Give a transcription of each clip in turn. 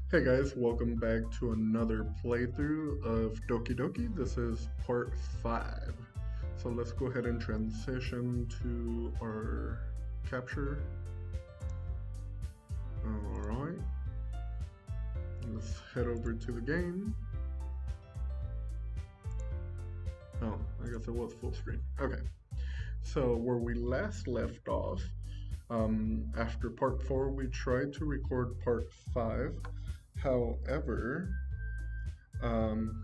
Hey guys, welcome back to another playthrough of Doki Doki. This is part 5. So let's go ahead and transition to our capture. Alright, let's head over to the game. Oh, I guess it was full screen. Okay, so where we last left off, after part 4, we tried to record part 5. However, um,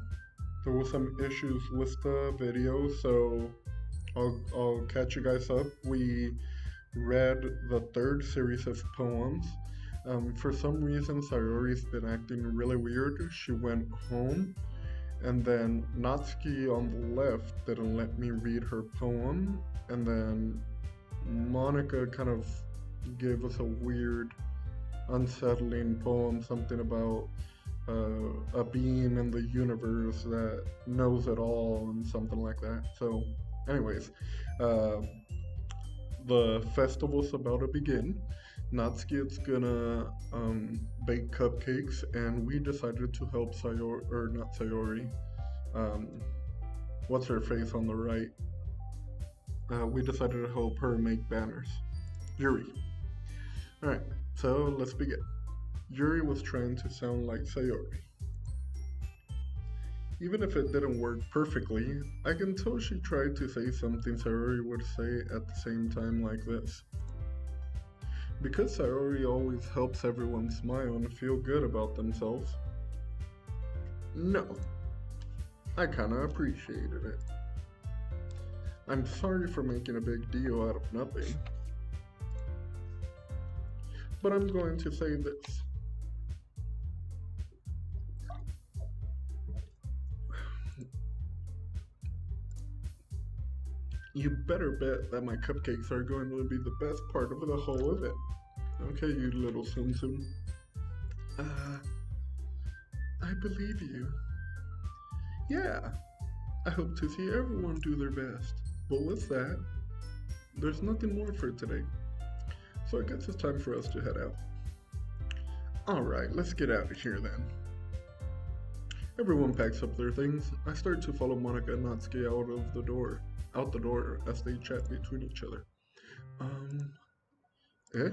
there were some issues with the video, so I'll catch you guys up. We read the third series of poems. For some reason, Sayori's been acting really weird. She went home, and then Natsuki on the left didn't let me read her poem, and then Monica kind of gave us a weird, unsettling poem, something about a being in the universe that knows it all and something like that. So, anyways, uh, the festival's about to begin. Natsuki is gonna bake cupcakes, and we decided to help Sayori, or not Sayori, um, what's her face on the right? We decided to help her make banners. Yuri. Alright, so let's begin. Yuri was trying to sound like Sayori. Even if it didn't work perfectly, I can tell she tried to say something Sayori would say at the same time like this. Because Sayori always helps everyone smile and feel good about themselves. No, I kinda appreciated it. I'm sorry for making a big deal out of nothing. But I'm going to say this. You better bet that my cupcakes are going to be the best part of the whole event. Okay, you little Tsum Tsum. Uh, I believe you. Yeah, I hope to see everyone do their best. But with that, there's nothing more for today. So I guess it's time for us to head out. Alright, let's get out of here then. Everyone packs up their things. I start to follow Monica and Natsuki out the door as they chat between each other. Eh?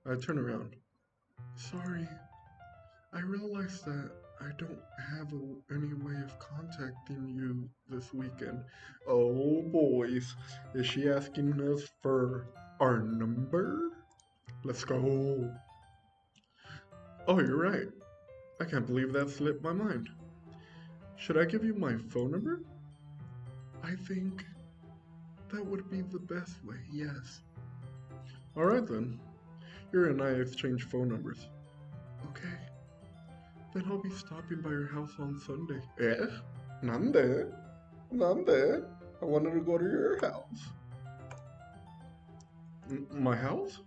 I turn around. Sorry, I realize that I don't have any way of contacting you this weekend. Oh, boys, is she asking us for our number? Let's go. Oh, you're right. I can't believe that slipped my mind. Should I give you my phone number? I think that would be the best way, yes. Alright then. You and I exchange phone numbers. Okay. Then I'll be stopping by your house on Sunday. Eh? Nande? Nande? I wanted to go to your house. My house?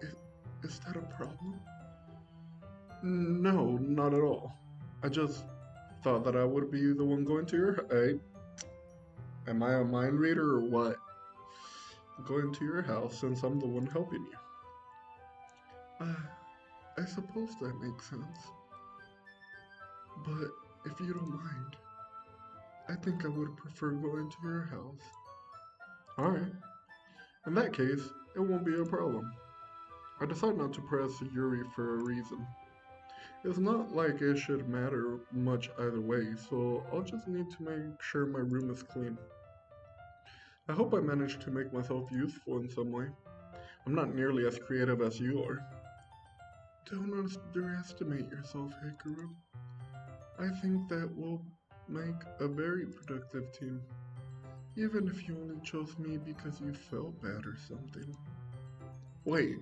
Is, is that a problem? No, not at all. I just thought that I would be the one going to your house. Hey, am I a mind reader or what? Going to your house since I'm the one helping you. I suppose that makes sense. But if you don't mind, I think I would prefer going to your house. Alright. In that case, it won't be a problem. I decide not to press Yuri for a reason. It's not like it should matter much either way, so I'll just need to make sure my room is clean. I hope I managed to make myself useful in some way. I'm not nearly as creative as you are. Don't underestimate yourself, Hikaru. I think that will make a very productive team. Even if you only chose me because you felt bad or something. Wait,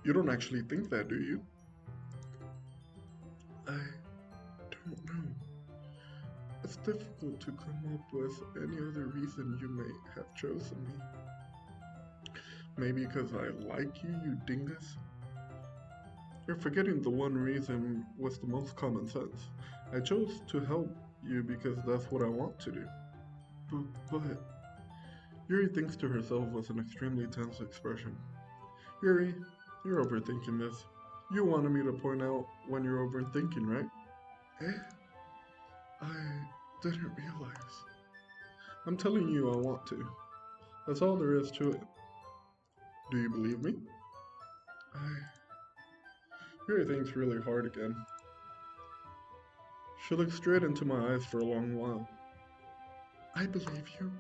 you don't actually think that, do you? I don't know. It's difficult to come up with any other reason you may have chosen me. Maybe because I like you, you dingus? You're forgetting the one reason was the most common sense. I chose to help you because that's what I want to do. But Yuri thinks to herself was an extremely tense expression. Yuri, you're overthinking this. You wanted me to point out when you're overthinking, right? Eh? I didn't realize. I'm telling you I want to. That's all there is to it. Do you believe me? I hear things really hard again. She looked straight into my eyes for a long while. I believe you.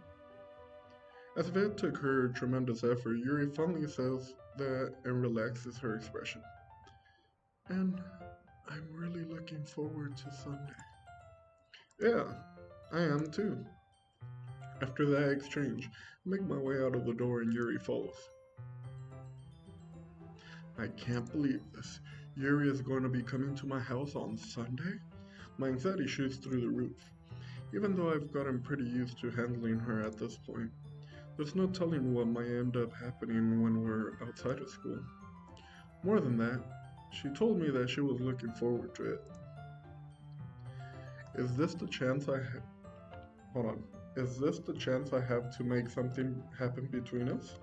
As if it took her tremendous effort, Yuri finally says that and relaxes her expression. And I'm really looking forward to Sunday. Yeah, I am too. After that exchange, I make my way out of the door and Yuri follows. I can't believe this. Yuri is going to be coming to my house on Sunday? My anxiety shoots through the roof. Even though I've gotten pretty used to handling her at this point, there's no telling what might end up happening when we're outside of school. More than that, she told me that she was looking forward to it. Is this the chance I have? Hold on. Is this the chance I have to make something happen between us?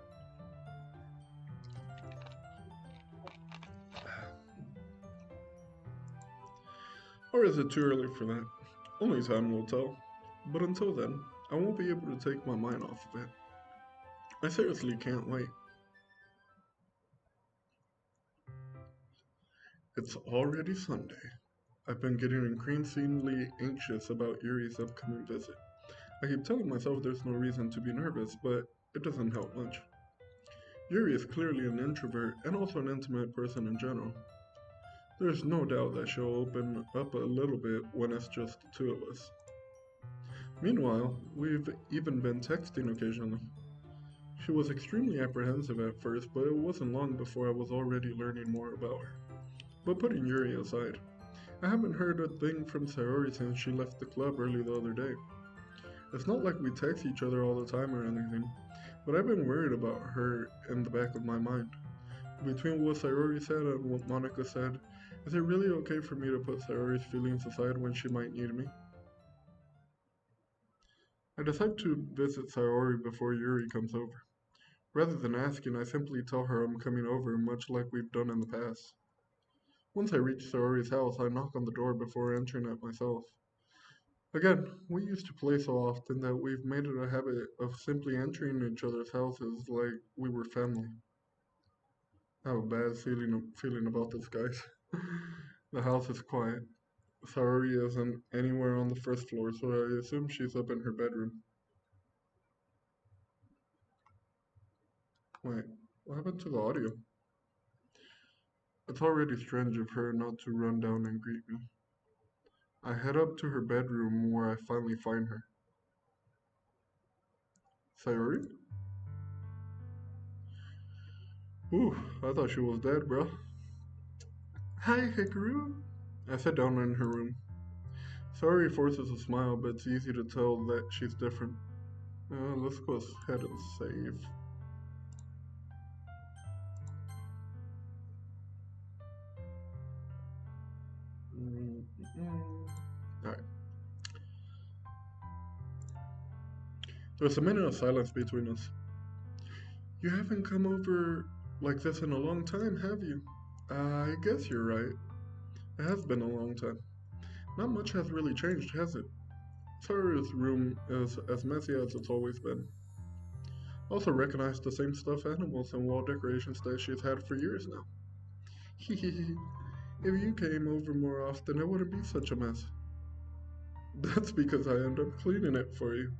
Or is it too early for that? Only time will tell. But until then, I won't be able to take my mind off of it. I seriously can't wait. It's already Sunday. I've been getting increasingly anxious about Yuri's upcoming visit. I keep telling myself there's no reason to be nervous, but it doesn't help much. Yuri is clearly an introvert and also an intimate person in general. There's no doubt that she'll open up a little bit when it's just the two of us. Meanwhile, we've even been texting occasionally. She was extremely apprehensive at first, but it wasn't long before I was already learning more about her. But putting Yuri aside, I haven't heard a thing from Sayori since she left the club early the other day. It's not like we text each other all the time or anything, but I've been worried about her in the back of my mind. Between what Sayori said and what Monica said, is it really okay for me to put Sayori's feelings aside when she might need me? I decide to visit Sayori before Yuri comes over. Rather than asking, I simply tell her I'm coming over, much like we've done in the past. Once I reach Sayori's house, I knock on the door before entering it myself. Again, we used to play so often that we've made it a habit of simply entering each other's houses like we were family. I have a bad feeling about this, guys. The house is quiet. Sayori isn't anywhere on the first floor, so I assume she's up in her bedroom. Wait, what happened to the audio? It's already strange of her not to run down and greet me. I head up to her bedroom where I finally find her. Sayori? Ooh, I thought she was dead, bro. Hi, Hikaru. I sit down in her room. Sayori forces a smile, but it's easy to tell that she's different. Let's go ahead and save. Alright. There's a minute of silence between us. You haven't come over like this in a long time, have you? I guess you're right. It has been a long time. Not much has really changed, has it? Sarah's room is as messy as it's always been. Also recognize the same stuffed animals and wall decorations that she's had for years now. Hehehe. If you came over more often, it wouldn't be such a mess. That's because I end up cleaning it for you.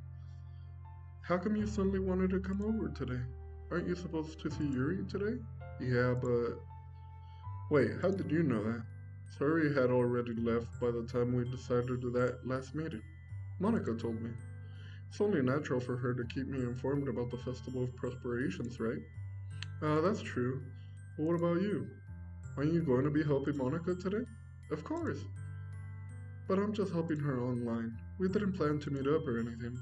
How come you suddenly wanted to come over today? Aren't you supposed to see Yuri today? Yeah, but... Wait, how did you know that? Sayori had already left by the time we decided to that last meeting. Monica told me. It's only natural for her to keep me informed about the Festival of Preparations, right? That's true. But what about you? Aren't you going to be helping Monica today? Of course. But I'm just helping her online. We didn't plan to meet up or anything.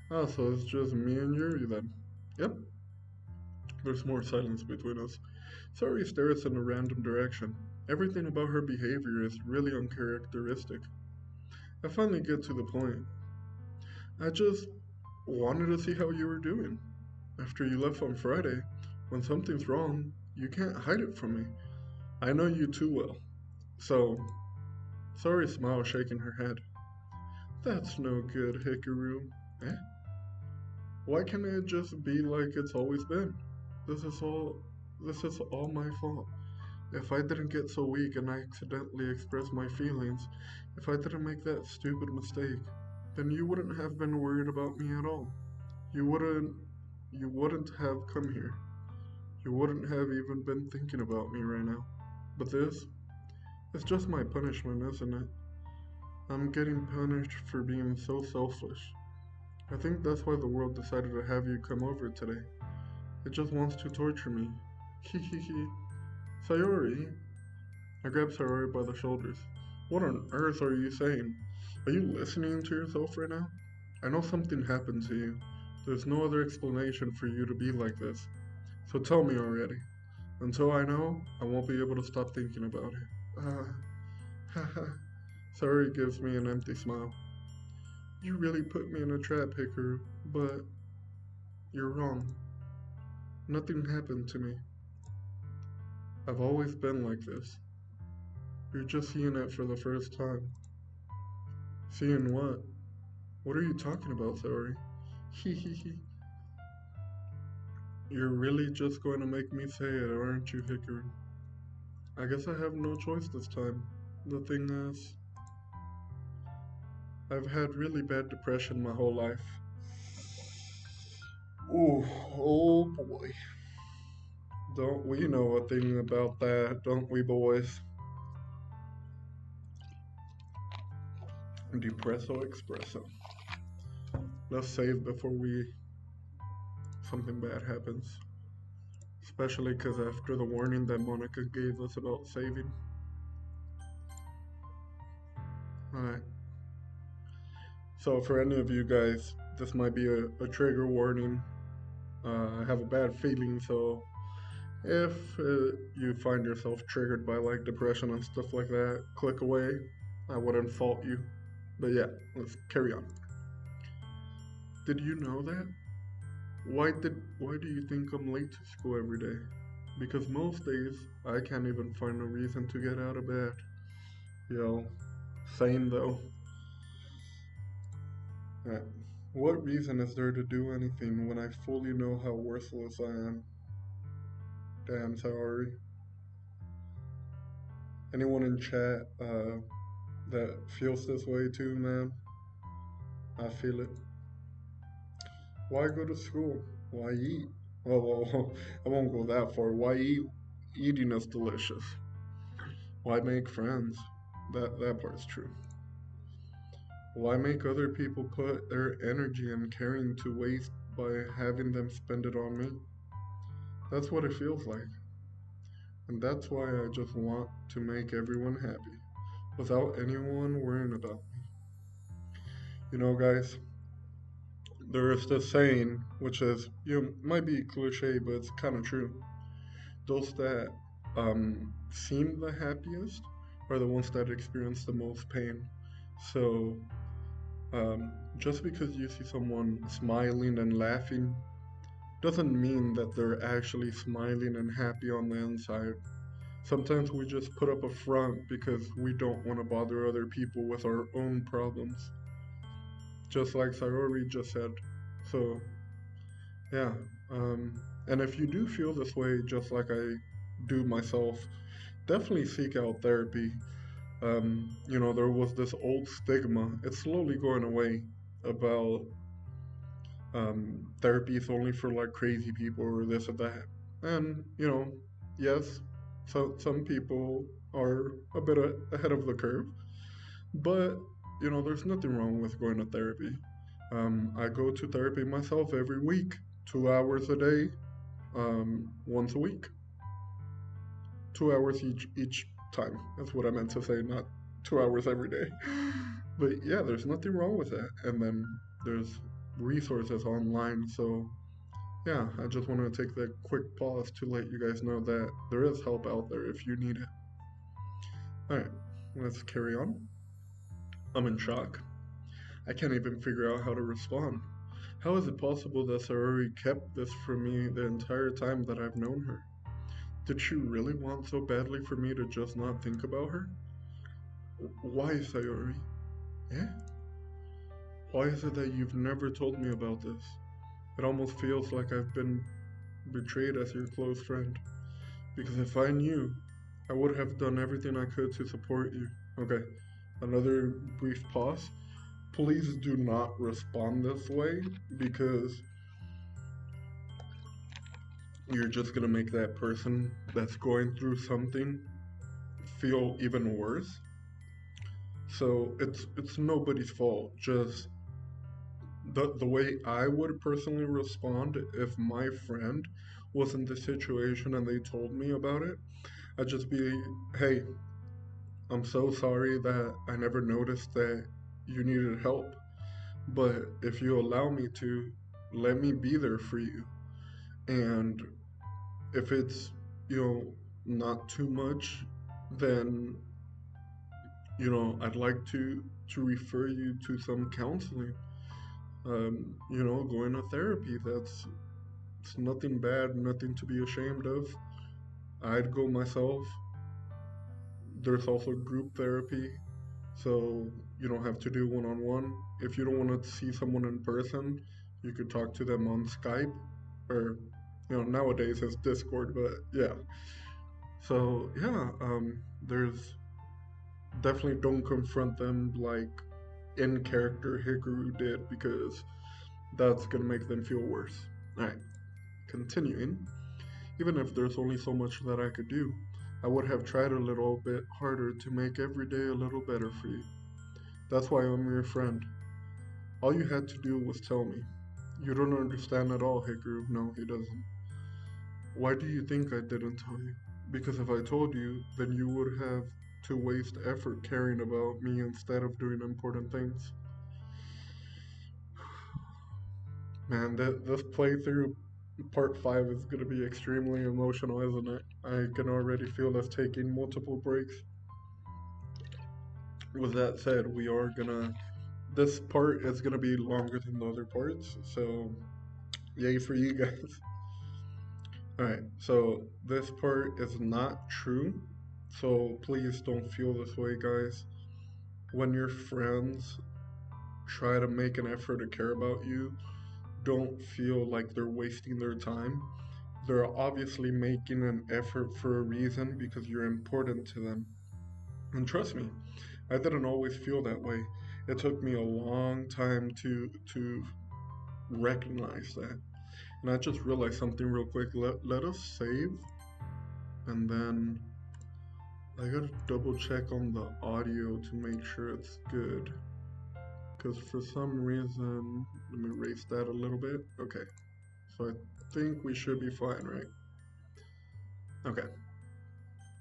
Ah, so it's just me and Yuri then. Yep. There's more silence between us. Sayori stares in a random direction. Everything about her behavior is really uncharacteristic. I finally get to the point. I just wanted to see how you were doing. After you left on Friday, when something's wrong, you can't hide it from me. I know you too well. So, Sayori smiled, shaking her head. That's no good, Hikaru. Eh? Why can't it just be like it's always been? This is all this is all my fault. If I didn't get so weak and I accidentally expressed my feelings, if I didn't make that stupid mistake, then you wouldn't have been worried about me at all. You wouldn't you wouldn't have come here. You wouldn't have even been thinking about me right now. But this, it's just my punishment, isn't it? I'm getting punished for being so selfish. I think that's why the world decided to have you come over today. It just wants to torture me. Hee hee hee. Sayori! I grabbed Sayori by the shoulders. What on earth are you saying? Are you listening to yourself right now? I know something happened to you. There's no other explanation for you to be like this. So tell me already. Until I know, I won't be able to stop thinking about it. Haha. Sayori gives me an empty smile. You really put me in a trap, Hikaru, but you're wrong. Nothing happened to me. I've always been like this. You're just seeing it for the first time. Seeing what? What are you talking about, Sayori? Hee hee hee. You're really just going to make me say it, aren't you, Hikaru? I guess I have no choice this time. The thing is, I've had really bad depression my whole life. Ooh, oh boy. Don't we know a thing about that, don't we, boys? Depresso espresso. Let's save before something bad happens. Especially because after the warning that Monica gave us about saving. Alright. So, for any of you guys, this might be a trigger warning. I have a bad feeling, so if you find yourself triggered by like depression and stuff like that, click away. I wouldn't fault you. But yeah, let's carry on. Did you know that? Why do you think I'm late to school every day? Because most days I can't even find a reason to get out of bed. Yo, same though. Right. What reason is there to do anything when I fully know how worthless I am? Damn, sorry. Anyone in chat that feels this way too, man? I feel it. Why go to school? Why eat? Well, I won't go that far. Why eat? Eating is delicious. Why make friends? That part's true. Why make other people put their energy and caring to waste by having them spend it on me? That's what it feels like. And that's why I just want to make everyone happy without anyone worrying about me. You know, guys, there is this saying, which is, might be cliche, but it's kind of true. Those that seem the happiest are the ones that experience the most pain. So, just because you see someone smiling and laughing doesn't mean that they're actually smiling and happy on the inside. Sometimes we just put up a front because we don't want to bother other people with our own problems. Just like Sayori just said. So, yeah. And if you do feel this way, just like I do myself, definitely seek out therapy. There was this old stigma, it's slowly going away, about therapy is only for like crazy people or this or that. And, yes, so some people are a bit ahead of the curve, but, there's nothing wrong with going to therapy. I go to therapy myself every week, 2 hours a day, once a week. 2 hours each time. That's what I meant to say, not 2 hours every day. But yeah, there's nothing wrong with that. And then there's resources online. So yeah, I just want to take that quick pause to let you guys know that there is help out there if you need it. Alright, let's carry on. I'm in shock. I can't even figure out how to respond. How is it possible that Sayori kept this from me the entire time that I've known her? Did she really want so badly for me to just not think about her? Why, Sayori? Eh? Why is it that you've never told me about this? It almost feels like I've been betrayed as your close friend. Because if I knew, I would have done everything I could to support you. Okay, another brief pause. Please do not respond this way because you're just gonna make that person that's going through something feel even worse. So it's nobody's fault. Just the way I would personally respond if my friend was in this situation and they told me about it, I'd just be, hey, I'm so sorry that I never noticed that you needed help. But if you allow me to, let me be there for you. And if it's, you know, not too much, then, I'd like to refer you to some counseling. Going to therapy. It's nothing bad, nothing to be ashamed of. I'd go myself. There's also group therapy, so you don't have to do one on one. If you don't want to see someone in person, you could talk to them on Skype or nowadays it's Discord, but yeah. So yeah, there's definitely don't confront them like in character Hikaru did because that's gonna make them feel worse. Alright, continuing. Even if there's only so much that I could do, I would have tried a little bit harder to make every day a little better for you. That's why I'm your friend. All you had to do was tell me. You don't understand at all, Hikaru. No, he doesn't. Why do you think I didn't tell you? Because if I told you, then you would have to waste effort caring about me instead of doing important things. Man, this playthrough, part 5, is going to be extremely emotional, isn't it? I can already feel us taking multiple breaks. With that said, we are gonna. This part is gonna be longer than the other parts, so yay for you guys. Alright, so this part is not true, so please don't feel this way, guys. When your friends try to make an effort to care about you, don't feel like they're wasting their time. They're obviously making an effort for a reason because you're important to them. And trust me, I didn't always feel that way. It took me a long time to recognize that. And I just realized something real quick. Let us save, and then I gotta double check on the audio to make sure it's good. Because for some reason, let me erase that a little bit. Okay, so I think we should be fine, right? Okay,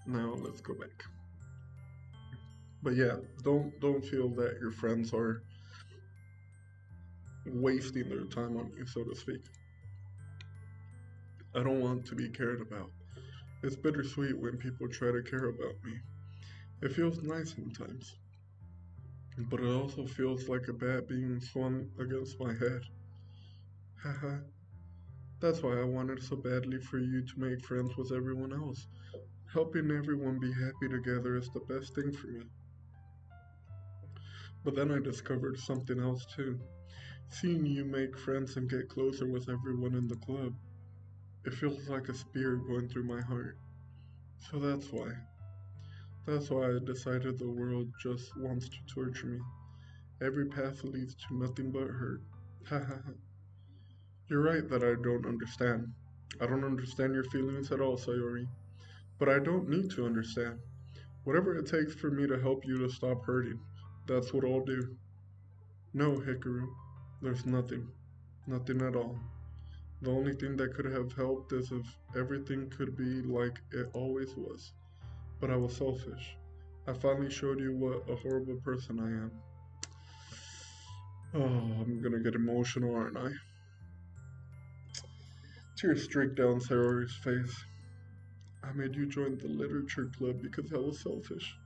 now let's go back. But yeah, don't feel that your friends are wasting their time on you, so to speak. I don't want to be cared about. It's bittersweet when people try to care about me. It feels nice sometimes, but it also feels like a bat being swung against my head. Haha. That's why I wanted so badly for you to make friends with everyone else. Helping everyone be happy together is the best thing for me. But then I discovered something else too. Seeing you make friends and get closer with everyone in the club, it feels like a spear going through my heart. So that's why. That's why I decided the world just wants to torture me. Every path leads to nothing but hurt. Ha ha ha. You're right that I don't understand. I don't understand your feelings at all, Sayori. But I don't need to understand. Whatever it takes for me to help you to stop hurting, that's what I'll do. No, Hikaru, there's nothing. Nothing at all. The only thing that could have helped is if everything could be like it always was. But I was selfish. I finally showed you what a horrible person I am. Oh, I'm gonna get emotional, aren't I? Tears streaked down Sayori's face. I made you join the literature club because I was selfish.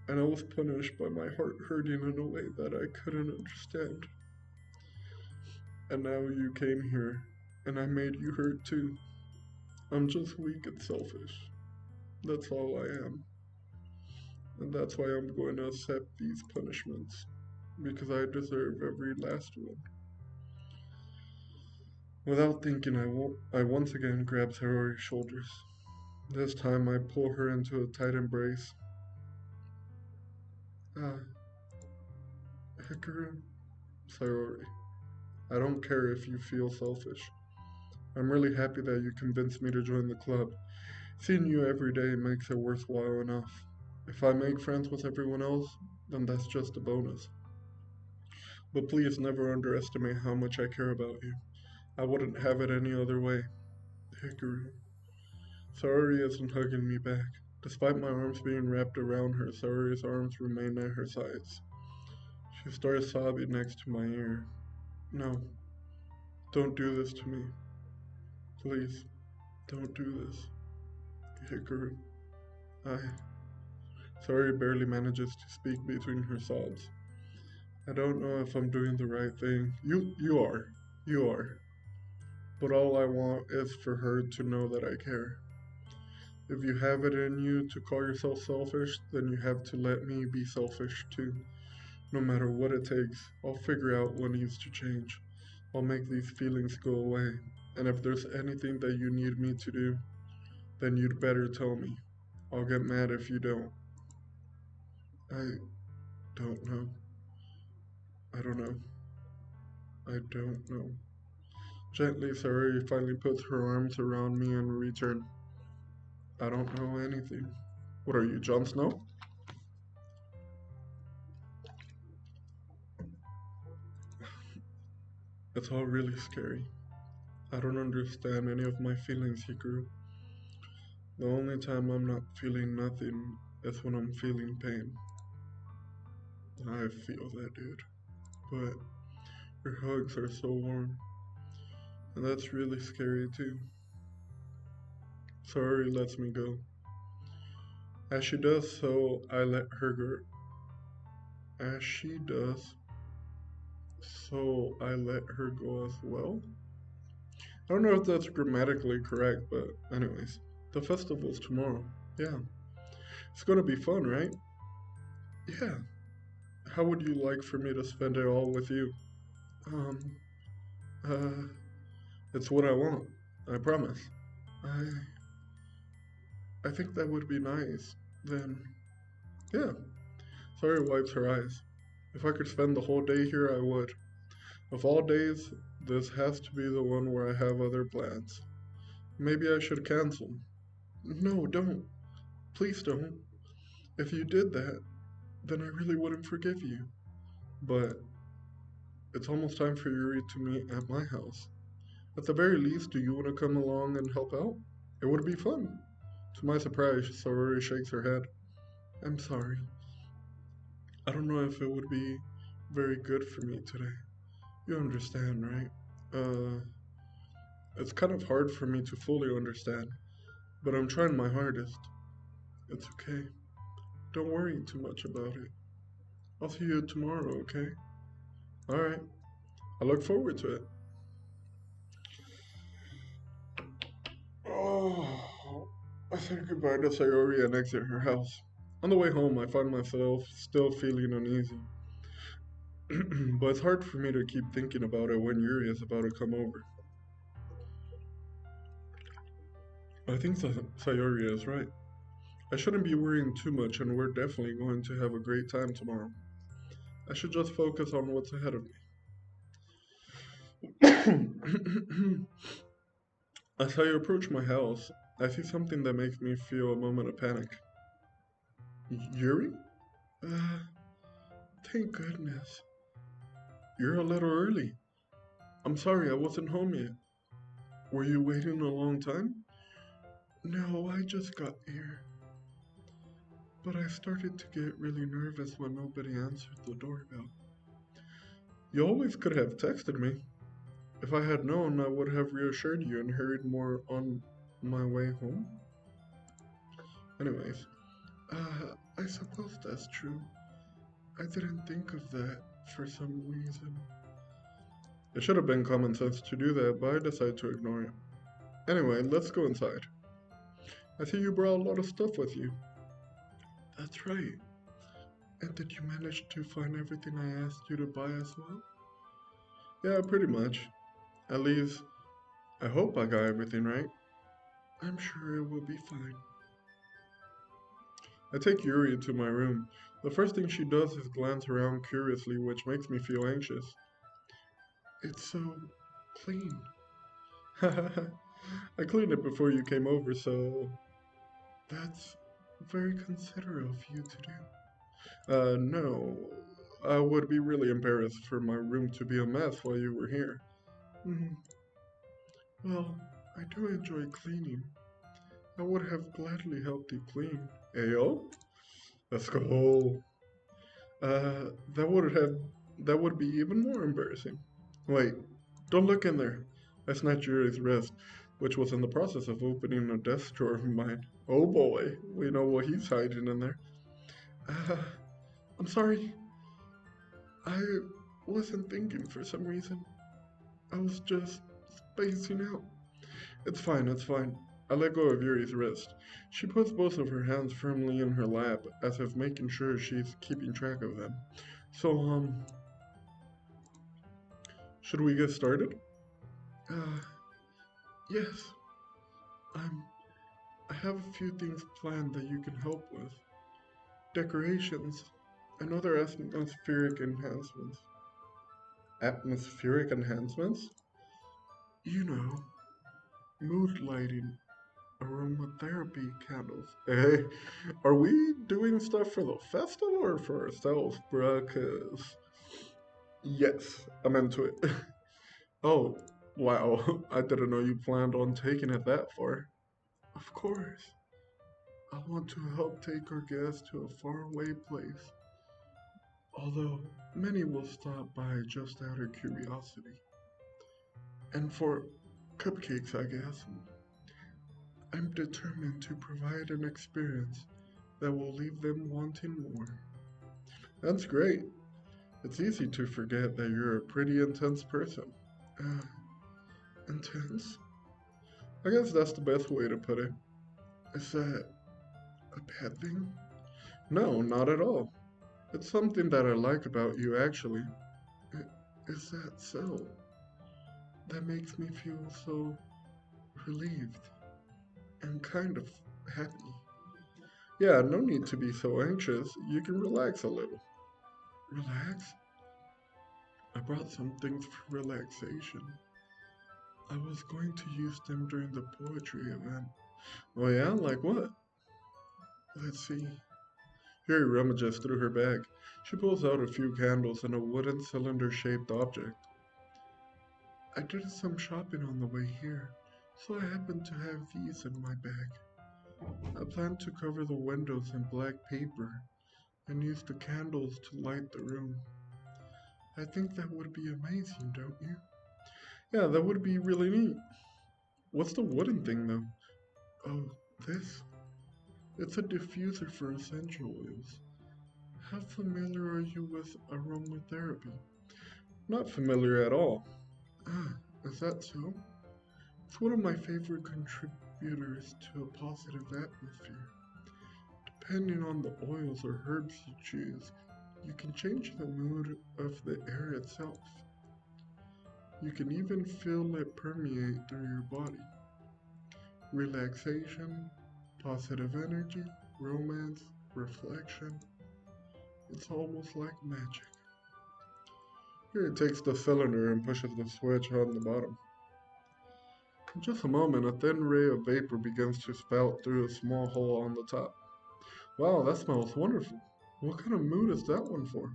And I was punished by my heart hurting in a way that I couldn't understand. And now you came here, and I made you hurt too. I'm just weak and selfish. That's all I am. And that's why I'm going to accept these punishments. Because I deserve every last one. Without thinking, I once again grab Sayori's shoulders. This time I pull her into a tight embrace. Ah, Hikaru, Sayori, I don't care if you feel selfish. I'm really happy that you convinced me to join the club. Seeing you every day makes it worthwhile enough. If I make friends with everyone else, then that's just a bonus. But please never underestimate how much I care about you. I wouldn't have it any other way. Hikaru. Sayori isn't hugging me back. Despite my arms being wrapped around her, Sayori's arms remain at her sides. She starts sobbing next to my ear. No, don't do this to me. Please, don't do this. Hikaru. I. Sayori barely manages to speak between her sobs. I don't know if I'm doing the right thing. You are. You are. But all I want is for her to know that I care. If you have it in you to call yourself selfish, then you have to let me be selfish too. No matter what it takes, I'll figure out what needs to change. I'll make these feelings go away. And if there's anything that you need me to do, then you'd better tell me. I'll get mad if you don't. I don't know. I don't know. I don't know. Gently, Sayori finally puts her arms around me in return. I don't know anything. What are you, Jon Snow? It's all really scary. I don't understand any of my feelings, Hikaru. The only time I'm not feeling nothing is when I'm feeling pain. I feel that, dude. But your hugs are so warm. And that's really scary, too. Sayori lets me go. As she does so, I let her go. As she does so, I let her go as well. I don't know if that's grammatically correct, but anyways. The festival's tomorrow. Yeah. It's gonna be fun, right? Yeah. How would you like for me to spend it all with you? Um, uh, it's what I want. I promise. I I think that would be nice. Then, yeah. Sorry wipes her eyes. If I could spend the whole day here, I would. Of all days, this has to be the one where I have other plans. Maybe I should cancel. No, don't. Please don't. If you did that, then I really wouldn't forgive you. But it's almost time for Yuri to meet at my house. At the very least, do you want to come along and help out? It would be fun. To my surprise, Sayori shakes her head. I'm sorry. I don't know if it would be very good for me today. You understand, right? Uh, it's kind of hard for me to fully understand, but I'm trying my hardest. It's okay. Don't worry too much about it. I'll see you tomorrow, okay? Alright. I look forward to it. Oh, I said goodbye to Sayori and exit her house. On the way home, I find myself still feeling uneasy. But it's hard for me to keep thinking about it when Yuri is about to come over. I think Sayori is right. I shouldn't be worrying too much, and we're definitely going to have a great time tomorrow. I should just focus on what's ahead of me. As I approach my house, I see something that makes me feel a moment of panic. Yuri? Uh, thank goodness. You're a little early. I'm sorry I wasn't home yet. Were you waiting a long time? No, I just got here. But I started to get really nervous when nobody answered the doorbell. You always could have texted me. If I had known, I would have reassured you and hurried more on my way home. Anyways, I suppose that's true. I didn't think of that for some reason. It should have been common sense to do that, but I decided to ignore it. Anyway, let's go inside. I see you brought a lot of stuff with you. That's right. And did you manage to find everything I asked you to buy as well? Yeah, pretty much. At least, I hope I got everything right. I'm sure it will be fine. I take Yuri into my room. The first thing she does is glance around curiously, which makes me feel anxious. It's so clean. I cleaned it before you came over, so that's very considerate of you to do. No. I would be really embarrassed for my room to be a mess while you were here. Mm, well, I do enjoy cleaning. I would have gladly helped you clean. Ayo? Let's go. Uh, that would have that would be even more embarrassing. Wait, don't look in there. I snatched Yuri's wrist, which was in the process of opening a desk drawer of mine. Oh boy, we know what he's hiding in there. Uh, I'm sorry. I wasn't thinking for some reason. I was just spacing out. It's fine, it's fine. I let go of Yuri's wrist. She puts both of her hands firmly in her lap, as if making sure she's keeping track of them. So, should we get started? Uh, yes. I'm. I have a few things planned that you can help with. Decorations and other atmospheric enhancements. Atmospheric enhancements? You know, mood lighting, aromatherapy candles. Hey, are we doing stuff for the festival or for ourselves, bruh? Cause yes, I'm into it. Oh, wow, I didn't know you planned on taking it that far. Of course, I want to help take our guests to a faraway place. Although many will stop by just out of curiosity. And for cupcakes, I guess, I'm determined to provide an experience that will leave them wanting more. That's great. It's easy to forget that you're a pretty intense person. Uh, intense? I guess that's the best way to put it. Is that a bad thing? No, not at all. It's something that I like about you, actually. Is that so? That makes me feel so relieved and kind of happy. Yeah, no need to be so anxious. You can relax a little. Relax? I brought some things for relaxation. I was going to use them during the poetry event. Oh yeah? Like what? Let's see. Harry rummages through her bag. She pulls out a few candles and a wooden cylinder-shaped object. I did some shopping on the way here, so I happen to have these in my bag. I plan to cover the windows in black paper and use the candles to light the room. I think that would be amazing, don't you? Yeah, that would be really neat. What's the wooden thing though? Oh, this? It's a diffuser for essential oils. How familiar are you with aromatherapy? Not familiar at all. Ah, is that so? It's one of my favorite contributors to a positive atmosphere. Depending on the oils or herbs you choose, you can change the mood of the air itself. You can even feel it permeate through your body. Relaxation, positive energy, romance, reflection. It's almost like magic. Here it takes the cylinder and pushes the switch on the bottom. In just a moment, a thin ray of vapor begins to spout through a small hole on the top. Wow, that smells wonderful. What kind of mood is that one for?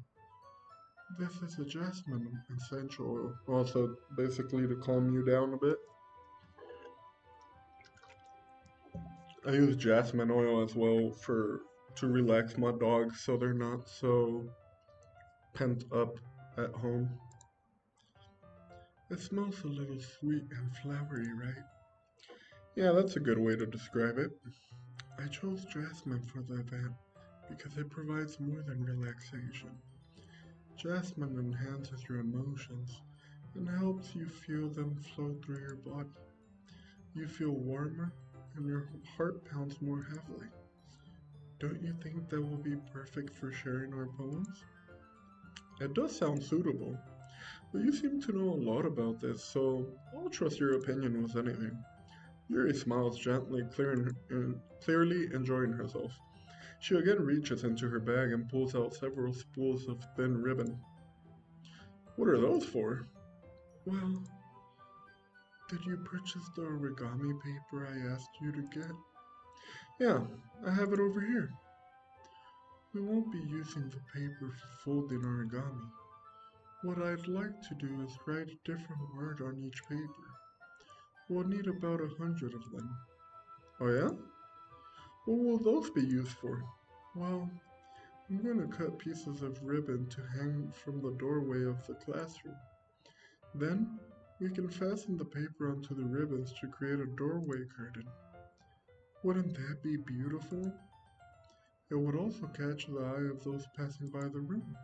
This is a jasmine essential oil. Also, basically to calm you down a bit. I use jasmine oil as well for to relax my dogs so they're not so pent up at home. It smells a little sweet and flowery, right? Yeah, that's a good way to describe it. I chose jasmine for the event because it provides more than relaxation. Jasmine enhances your emotions and helps you feel them flow through your body. You feel warmer and your heart pounds more heavily. Don't you think that will be perfect for sharing our poems? It does sound suitable, but you seem to know a lot about this, so I'll trust your opinion with anything. Yuri smiles gently, clearly enjoying herself. She again reaches into her bag and pulls out several spools of thin ribbon. What are those for? Well, did you purchase the origami paper I asked you to get? Yeah, I have it over here. We won't be using the paper for folding origami. What I'd like to do is write a different word on each paper. We'll need about 100 of them. Oh yeah? What will those be used for? Well, I'm going to cut pieces of ribbon to hang from the doorway of the classroom. Then, we can fasten the paper onto the ribbons to create a doorway curtain. Wouldn't that be beautiful? It would also catch the eye of those passing by the room.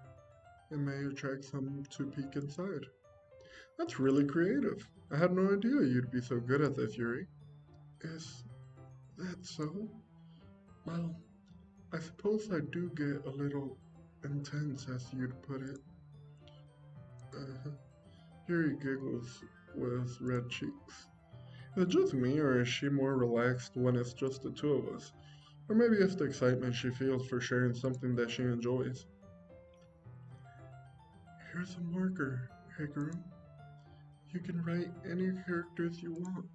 It may attract some to peek inside. That's really creative. I had no idea you'd be so good at this, Yuri. Is that so? Well, I suppose I do get a little intense, as you'd put it. Uh, Yuri giggles with red cheeks. Is it just me, or is she more relaxed when it's just the two of us? Or maybe it's the excitement she feels for sharing something that she enjoys. Here's a marker, Hikaru. You can write any characters you want.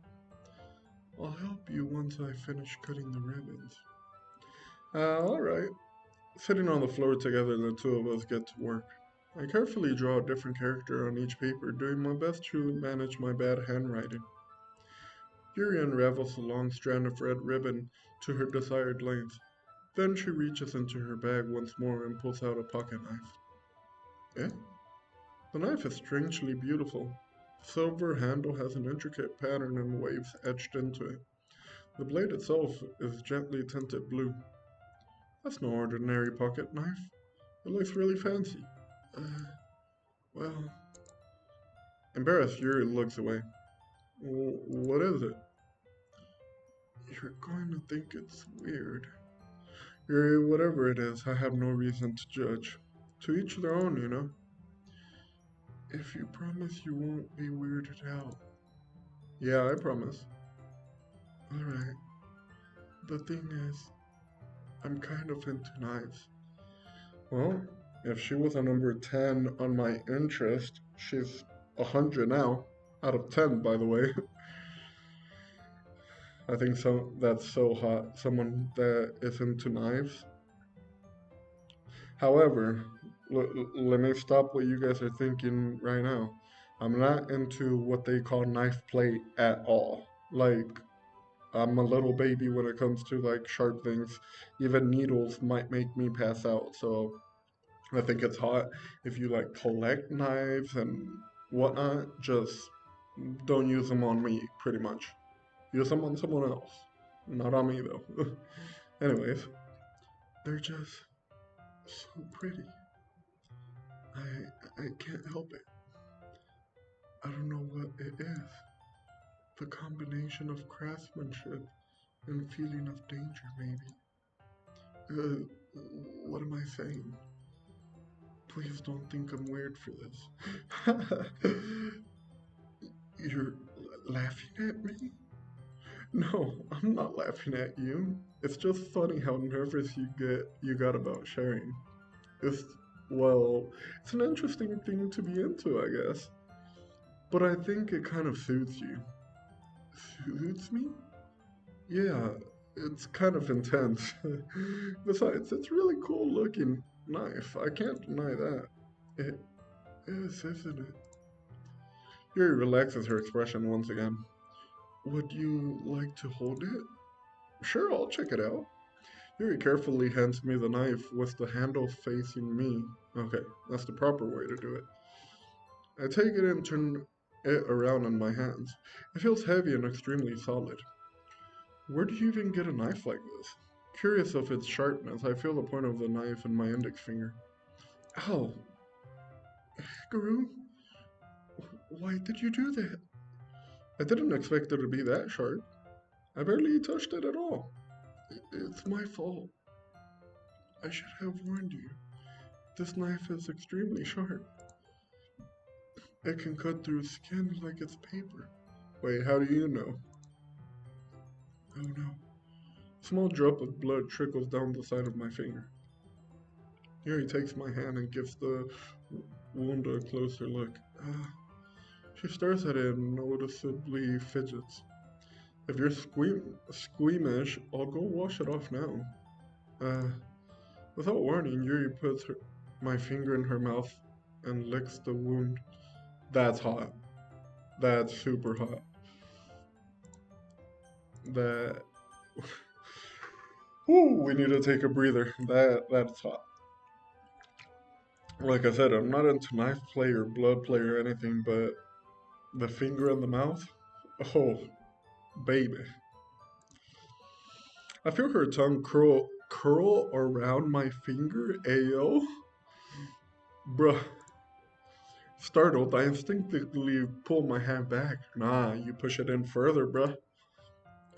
I'll help you once I finish cutting the ribbons. Alright. Sitting on the floor together, the two of us get to work. I carefully draw a different character on each paper, doing my best to manage my bad handwriting. Yuri unravels a long strand of red ribbon to her desired length. Then she reaches into her bag once more and pulls out a pocket knife. Eh? The knife is strangely beautiful. The silver handle has an intricate pattern and waves etched into it. The blade itself is gently tinted blue. That's no ordinary pocket knife. It looks really fancy. Uh, well, embarrassed, Yuri looks away. What is it? You're going to think it's weird. Yuri, whatever it is, I have no reason to judge. To each their own, you know. If you promise you won't be weirded out. Yeah, I promise. Alright. The thing is, I'm kind of into knives. Well, if she was a number 10 on my interest, she's 100 now. Out of 10, by the way. I think that's so hot. Someone that is into knives. However, let me stop what you guys are thinking right now. I'm not into what they call knife play at all. Like, I'm a little baby when it comes to like sharp things. Even needles might make me pass out. So I think it's hot if you like collect knives and whatnot. Just don't use them on me, pretty much. Use them on someone else. Not on me though. Anyways, they're just so pretty. I can't help it. I don't know what it is. The combination of craftsmanship and feeling of danger, maybe. What am I saying? Please don't think I'm weird for this. You're laughing at me? No, I'm not laughing at you. It's just funny how nervous you got about sharing. It's well, it's an interesting thing to be into, I guess. But I think it kind of suits you. Suits me? Yeah, it's kind of intense. Besides, it's really cool looking knife. I can't deny that. It is, isn't it? Yuri relaxes her expression once again. Would you like to hold it? Sure, I'll check it out. Yuri carefully hands me the knife with the handle facing me. Okay, that's the proper way to do it. I take it and turn it around in my hands. It feels heavy and extremely solid. Where do you even get a knife like this? Curious of its sharpness, I feel the point of the knife in my index finger. Ow! Guru? Why did you do that? I didn't expect it to be that sharp. I barely touched it at all. It's my fault. I should have warned you. This knife is extremely sharp. It can cut through skin like it's paper. Wait, how do you know? Oh no. A small drop of blood trickles down the side of my finger. Yuri takes my hand and gives the wound a closer look. She stares at it and noticeably fidgets. If you're squeamish, I'll go wash it off now. Uh, Without warning, Yuri puts my finger in her mouth and licks the wound. That's hot. That's super hot. That. Ooh, we need to take a breather. That's hot. Like I said, I'm not into knife play or blood play or anything, but the finger in the mouth? Oh, baby. I feel her tongue curl around my finger. Ayo. Bruh. Startled, I instinctively pull my hand back. Nah, you push it in further, bruh.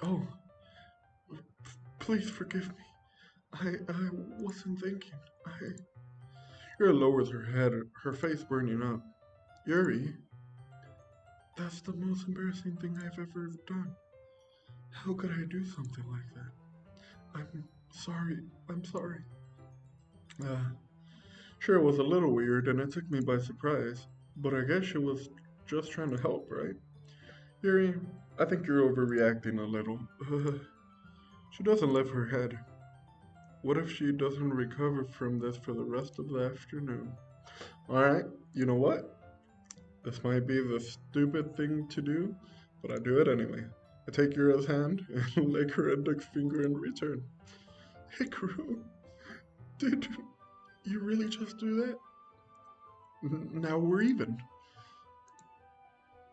Oh, please forgive me. I wasn't thinking. Yuri lowers her head, her face burning up. Yuri, that's the most embarrassing thing I've ever done. How could I do something like that? I'm sorry. I'm sorry. Uh, sure, it was a little weird and it took me by surprise, but I guess she was just trying to help, right? Yuri, I think you're overreacting a little. She doesn't lift her head. What if she doesn't recover from this for the rest of the afternoon? Alright, you know what? This might be the stupid thing to do, but I do it anyway. I take Yura's hand and lick her index finger in return. Hikaru, did you really just do that? Now we're even.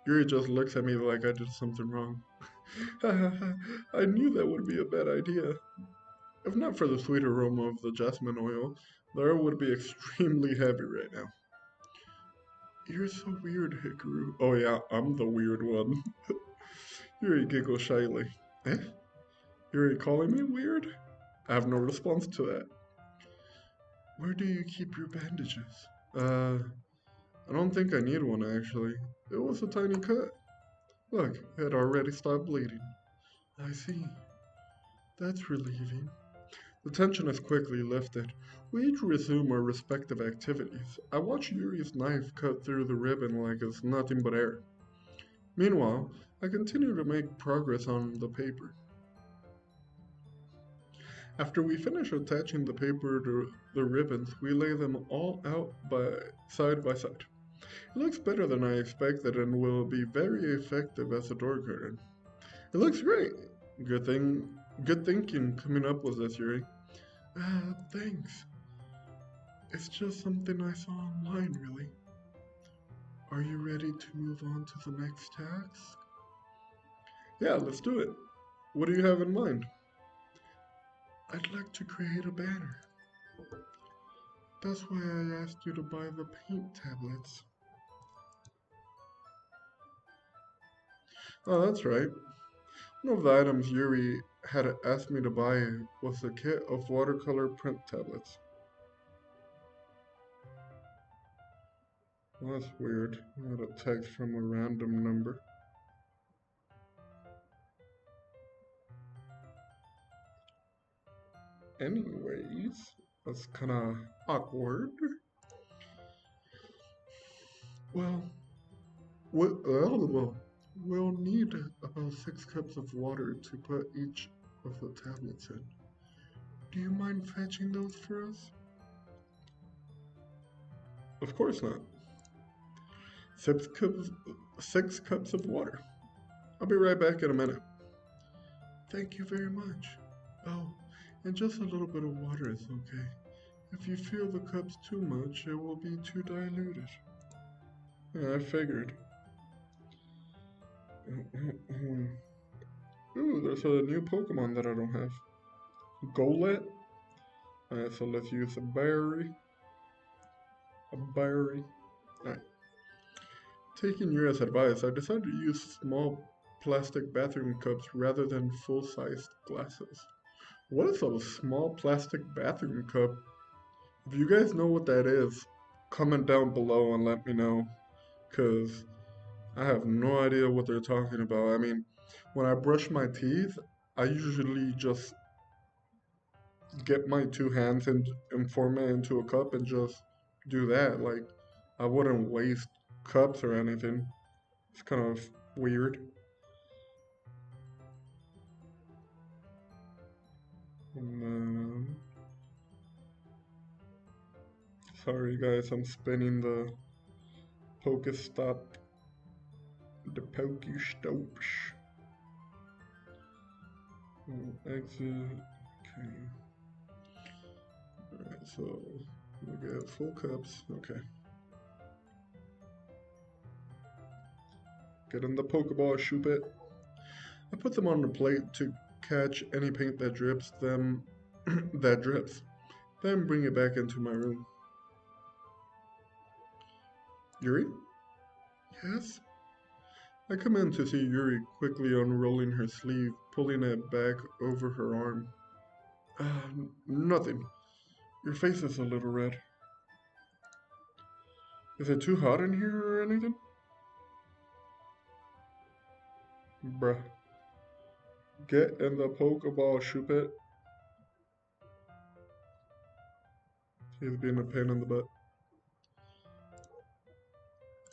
Yuri just looks at me like I did something wrong. I knew that would be a bad idea. If not for the sweet aroma of the jasmine oil, the air would be extremely heavy right now. You're so weird, Hikaru. Oh yeah, I'm the weird one. Yuri giggles shyly. Eh? Yuri calling me weird? I have no response to that. Where do you keep your bandages? I don't think I need one actually. It was a tiny cut. Look, it already stopped bleeding. I see. That's relieving. The tension is quickly lifted. We each resume our respective activities. I watch Yuri's knife cut through the ribbon like it's nothing but air. Meanwhile, I continue to make progress on the paper. After we finish attaching the paper to the ribbons, we lay them all out by side. It looks better than I expected and will be very effective as a door curtain. It looks great. Good thinking coming up with this, Yuri. Thanks. It's just something I saw online, really. Are you ready to move on to the next task? Yeah, let's do it. What do you have in mind? I'd like to create a banner. That's why I asked you to buy the paint tablets. Oh, that's right. One of the items Yuri had asked me to buy was a kit of watercolor print tablets. Well, that's weird. I got a text from a random number. Anyways, that's kinda awkward. Well, we'll need about 6 cups of water to put each of the tablets in. Do you mind fetching those for us? Of course not. 6 cups, 6 cups of water. I'll be right back in a minute. Thank you very much. Oh, and just a little bit of water is okay. If you feel the cups too much, it will be too diluted. Yeah, I figured. Ooh, there's a new Pokemon that I don't have. Golett. Alright, so let's use a berry. A berry. Alright. Taking your advice, I decided to use small plastic bathroom cups rather than full-sized glasses. What is a small plastic bathroom cup? If you guys know what that is, comment down below and let me know, because I have no idea what they're talking about. I mean, when I brush my teeth, I usually just get my two hands and form it into a cup and just do that. Like, I wouldn't waste cups or anything. It's kind of weird. And sorry guys, I'm spinning the Pokestop, the Pokestops. Exit. Okay. Alright, so we get full cups. Okay. Get in the Pokeball, shoot it. I put them on the plate to catch any paint that drips them that drips. Then bring it back into my room. Yuri? Yes? I come in to see Yuri quickly unrolling her sleeve, pulling it back over her arm. Nothing. Your face is a little red. Is it too hot in here or anything? Bruh. Get in the Pokeball, shoot it. He's being a pain in the butt.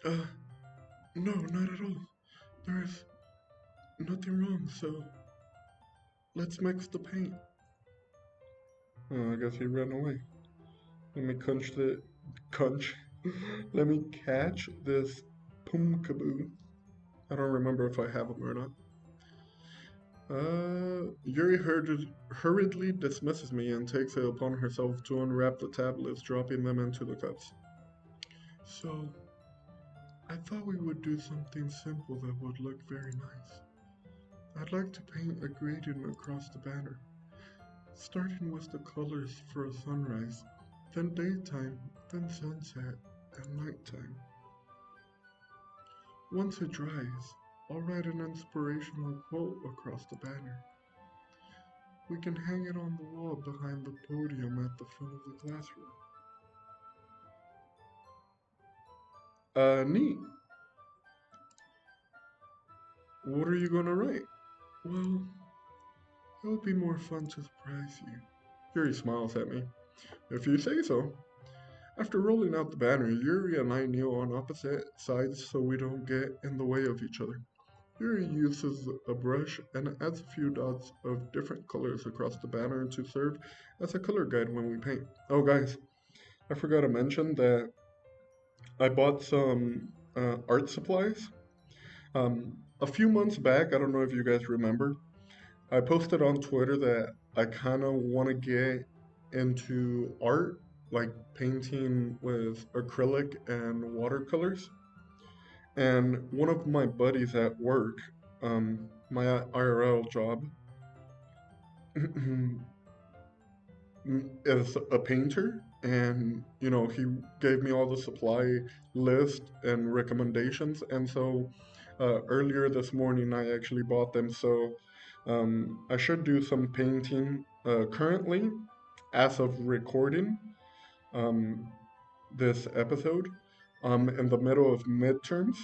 Uh, no, not at all. There's nothing wrong, so let's mix the paint. Oh, I guess he ran away. Let me conch. Let me catch this Pumpkaboo. I don't remember if I have him or not. Yuri hurriedly dismisses me and takes it upon herself to unwrap the tablets, dropping them into the cups. So, I thought we would do something simple that would look very nice. I'd like to paint a gradient across the banner, starting with the colors for a sunrise, then daytime, then sunset, and nighttime. Once it dries, I'll write an inspirational quote across the banner. We can hang it on the wall behind the podium at the front of the classroom. Neat. What are you gonna write? Well, it'll be more fun to surprise you. Yuri smiles at me. If you say so. After rolling out the banner, Yuri and I kneel on opposite sides so we don't get in the way of each other. Yuri uses a brush and adds a few dots of different colors across the banner to serve as a color guide when we paint. Oh, guys, I forgot to mention that I bought some art supplies. A few months back, I don't know if you guys remember, I posted on Twitter that I kind of want to get into art, like painting with acrylic and watercolors. And one of my buddies at work, my IRL job, is a painter, and he gave me all the supply list and recommendations. And so earlier this morning, I actually bought them. So I should do some painting currently, as of recording um, this episode. In the middle of midterms.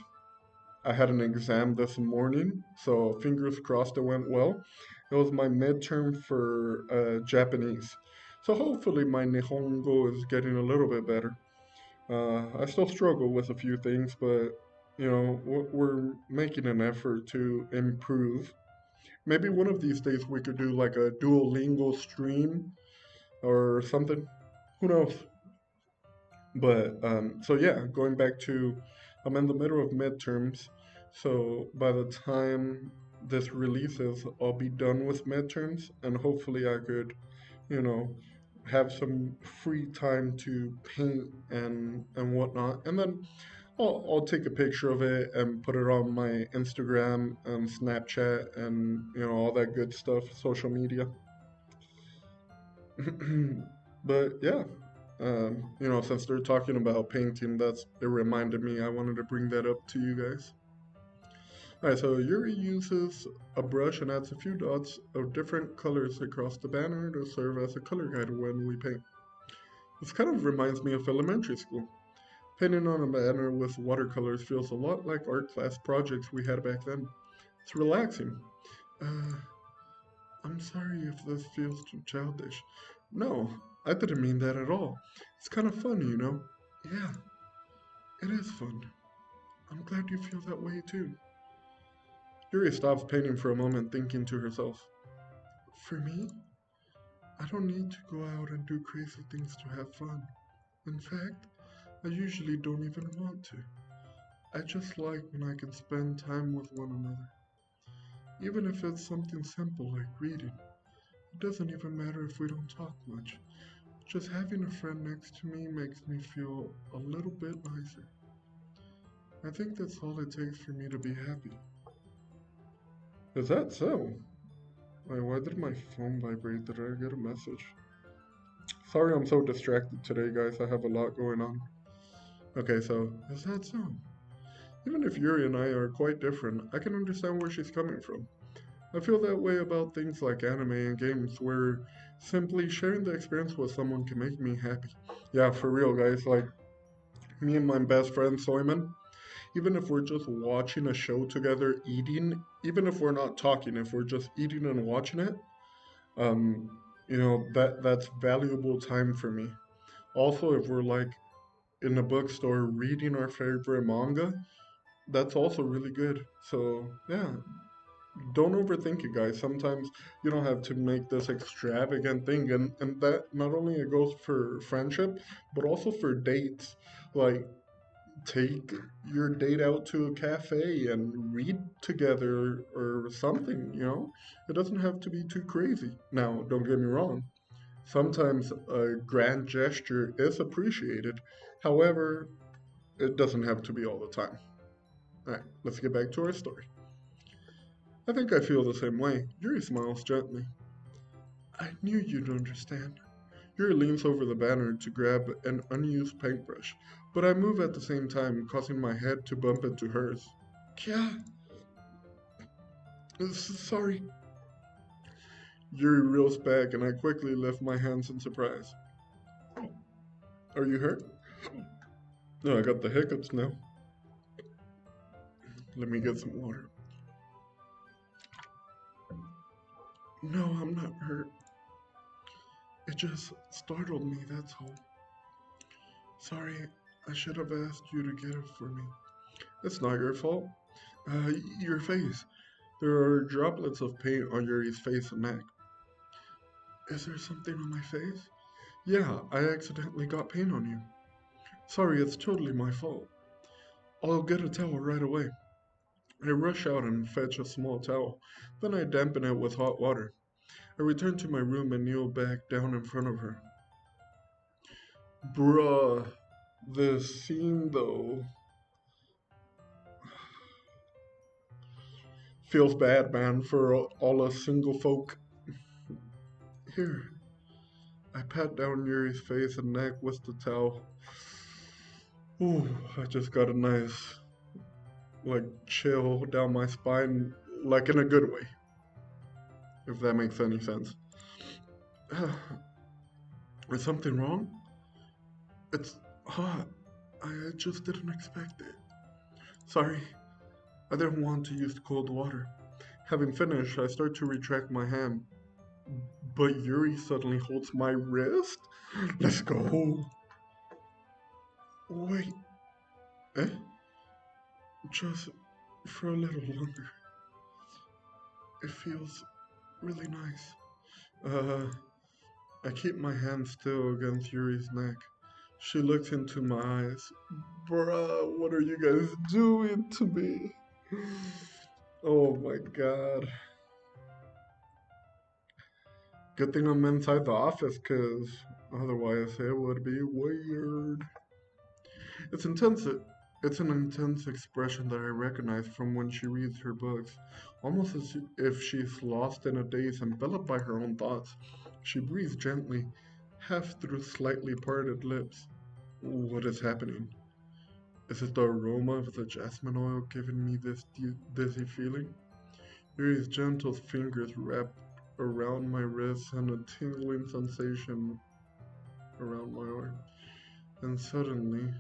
I had an exam this morning, so fingers crossed it went well. It was my midterm for Japanese. So hopefully my Nihongo is getting a little bit better. I still struggle with a few things, but we're making an effort to improve. Maybe one of these days we could do like a Duolingo stream or something. Who knows? But so yeah, going back to, I'm in the middle of midterms, so by the time this releases, I'll be done with midterms, and hopefully I could, you know, have some free time to paint and whatnot, and then I'll take a picture of it and put it on my Instagram and Snapchat and all that good stuff, social media. But yeah. Since they're talking about painting, it reminded me I wanted to bring that up to you guys. Alright, so Yuri uses a brush and adds a few dots of different colors across the banner to serve as a color guide when we paint. This kind of reminds me of elementary school. Painting on a banner with watercolors feels a lot like art class projects we had back then. It's relaxing. Uh, I'm sorry if this feels too childish. No, I didn't mean that at all. It's kind of fun. Yeah, it is fun. I'm glad you feel that way too. Yuri stops painting for a moment, thinking to herself. For me, I don't need to go out and do crazy things to have fun. In fact, I usually don't even want to. I just like when I can spend time with one another. Even if it's something simple like reading. It doesn't even matter if we don't talk much. Just having a friend next to me makes me feel a little bit nicer. I think that's all it takes for me to be happy. Is that so? Wait, why did my phone vibrate? Did I get a message? Sorry I'm so distracted today, guys. I have a lot going on. Okay, so, is that so? Even if Yuri and I are quite different, I can understand where she's coming from. I feel that way about things like anime and games where simply sharing the experience with someone can make me happy. Yeah, for real, guys. Like, me and my best friend Soyman, even if we're just watching a show together, eating, even if we're not talking, if we're just eating and watching it, um, that's valuable time for me. Also, if we're like in a bookstore reading our favorite manga, that's also really good. So, yeah, don't overthink it, guys. Sometimes you don't have to make this extravagant thing, and that not only it goes for friendship, but also for dates. Like, take your date out to a cafe and read together or something. It doesn't have to be too crazy. Now, don't get me wrong. Sometimes a grand gesture is appreciated. However, it doesn't have to be all the time. Alright, let's get back to our story. I think I feel the same way. Yuri smiles gently. I knew you'd understand. Yuri leans over the banner to grab an unused paintbrush, but I move at the same time, causing my head to bump into hers. Yeah, sorry. Yuri reels back, and I quickly lift my hands in surprise. Are you hurt? No, I got the hiccups now. Let me get some water. No, I'm not hurt. It just startled me, that's all. Sorry, I should have asked you to get it for me. It's not your fault. Your face. There are droplets of paint on Yuri's face and neck. Is there something on my face? Yeah, I accidentally got paint on you. Sorry, it's totally my fault. I'll get a towel right away. I rush out and fetch a small towel. Then I dampen it with hot water. I return to my room and kneel back down in front of her. Bruh, this scene though feels bad, man, for all us single folk. Here, I pat down Yuri's face and neck with the towel. Ooh, I just got a nice, chill down my spine, like in a good way, if that makes any sense. Is something wrong? It's hot. I just didn't expect it. Sorry, I didn't want to use cold water. Having finished, I start to retract my hand, but Yuri suddenly holds my wrist. Let's go. Wait, eh? Just for a little longer. It feels really nice. Uh, I keep my hand still against Yuri's neck. She looks into my eyes. Bruh, what are you guys doing to me? Oh my god. Good thing I'm inside the office, cause otherwise it would be weird. It's intense. It's an intense expression that I recognize from when she reads her books, almost as if she's lost in a daze, enveloped by her own thoughts. She breathes gently, half through slightly parted lips. What is happening? Is it the aroma of the jasmine oil giving me this dizzy feeling? Yuri's gentle fingers wrapped around my wrist and a tingling sensation around my arm. And suddenly,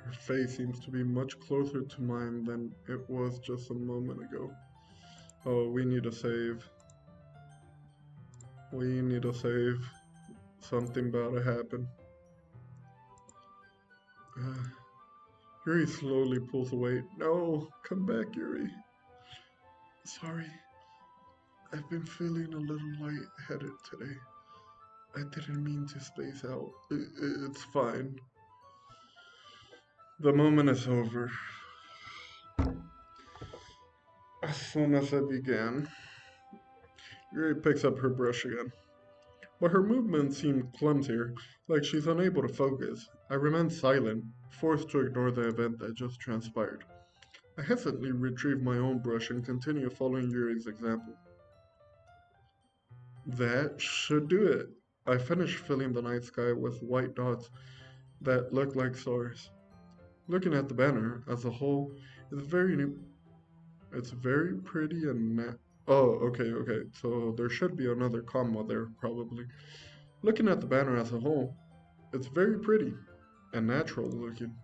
her face seems to be much closer to mine than it was just a moment ago. Oh, we need a save. We need a save. Something about to happen. Uh, Yuri slowly pulls away. No, come back, Yuri. Sorry, I've been feeling a little lightheaded today. I didn't mean to space out. It's fine. The moment is over. As soon as I began, Yuri picks up her brush again. But her movements seem clumsier, like she's unable to focus. I remain silent, forced to ignore the event that just transpired. I hesitantly retrieve my own brush and continue following Yuri's example. That should do it. I finish filling the night sky with white dots that look like stars. Looking at the banner as a whole, it's it's very pretty and oh, okay. So there should be another comma there probably. Looking at the banner as a whole, it's very pretty and natural looking.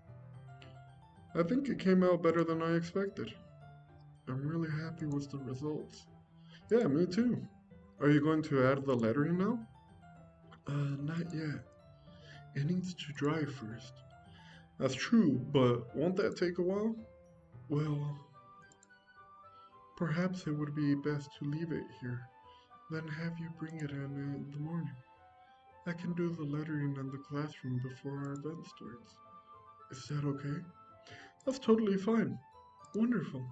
I think it came out better than I expected. I'm really happy with the results. Yeah, me too. Are you going to add the lettering now? Not yet. It needs to dry first. That's true, but won't that take a while? Well, perhaps it would be best to leave it here, then have you bring it in the morning. I can do the lettering in the classroom before our event starts. Is that okay? That's totally fine. Wonderful.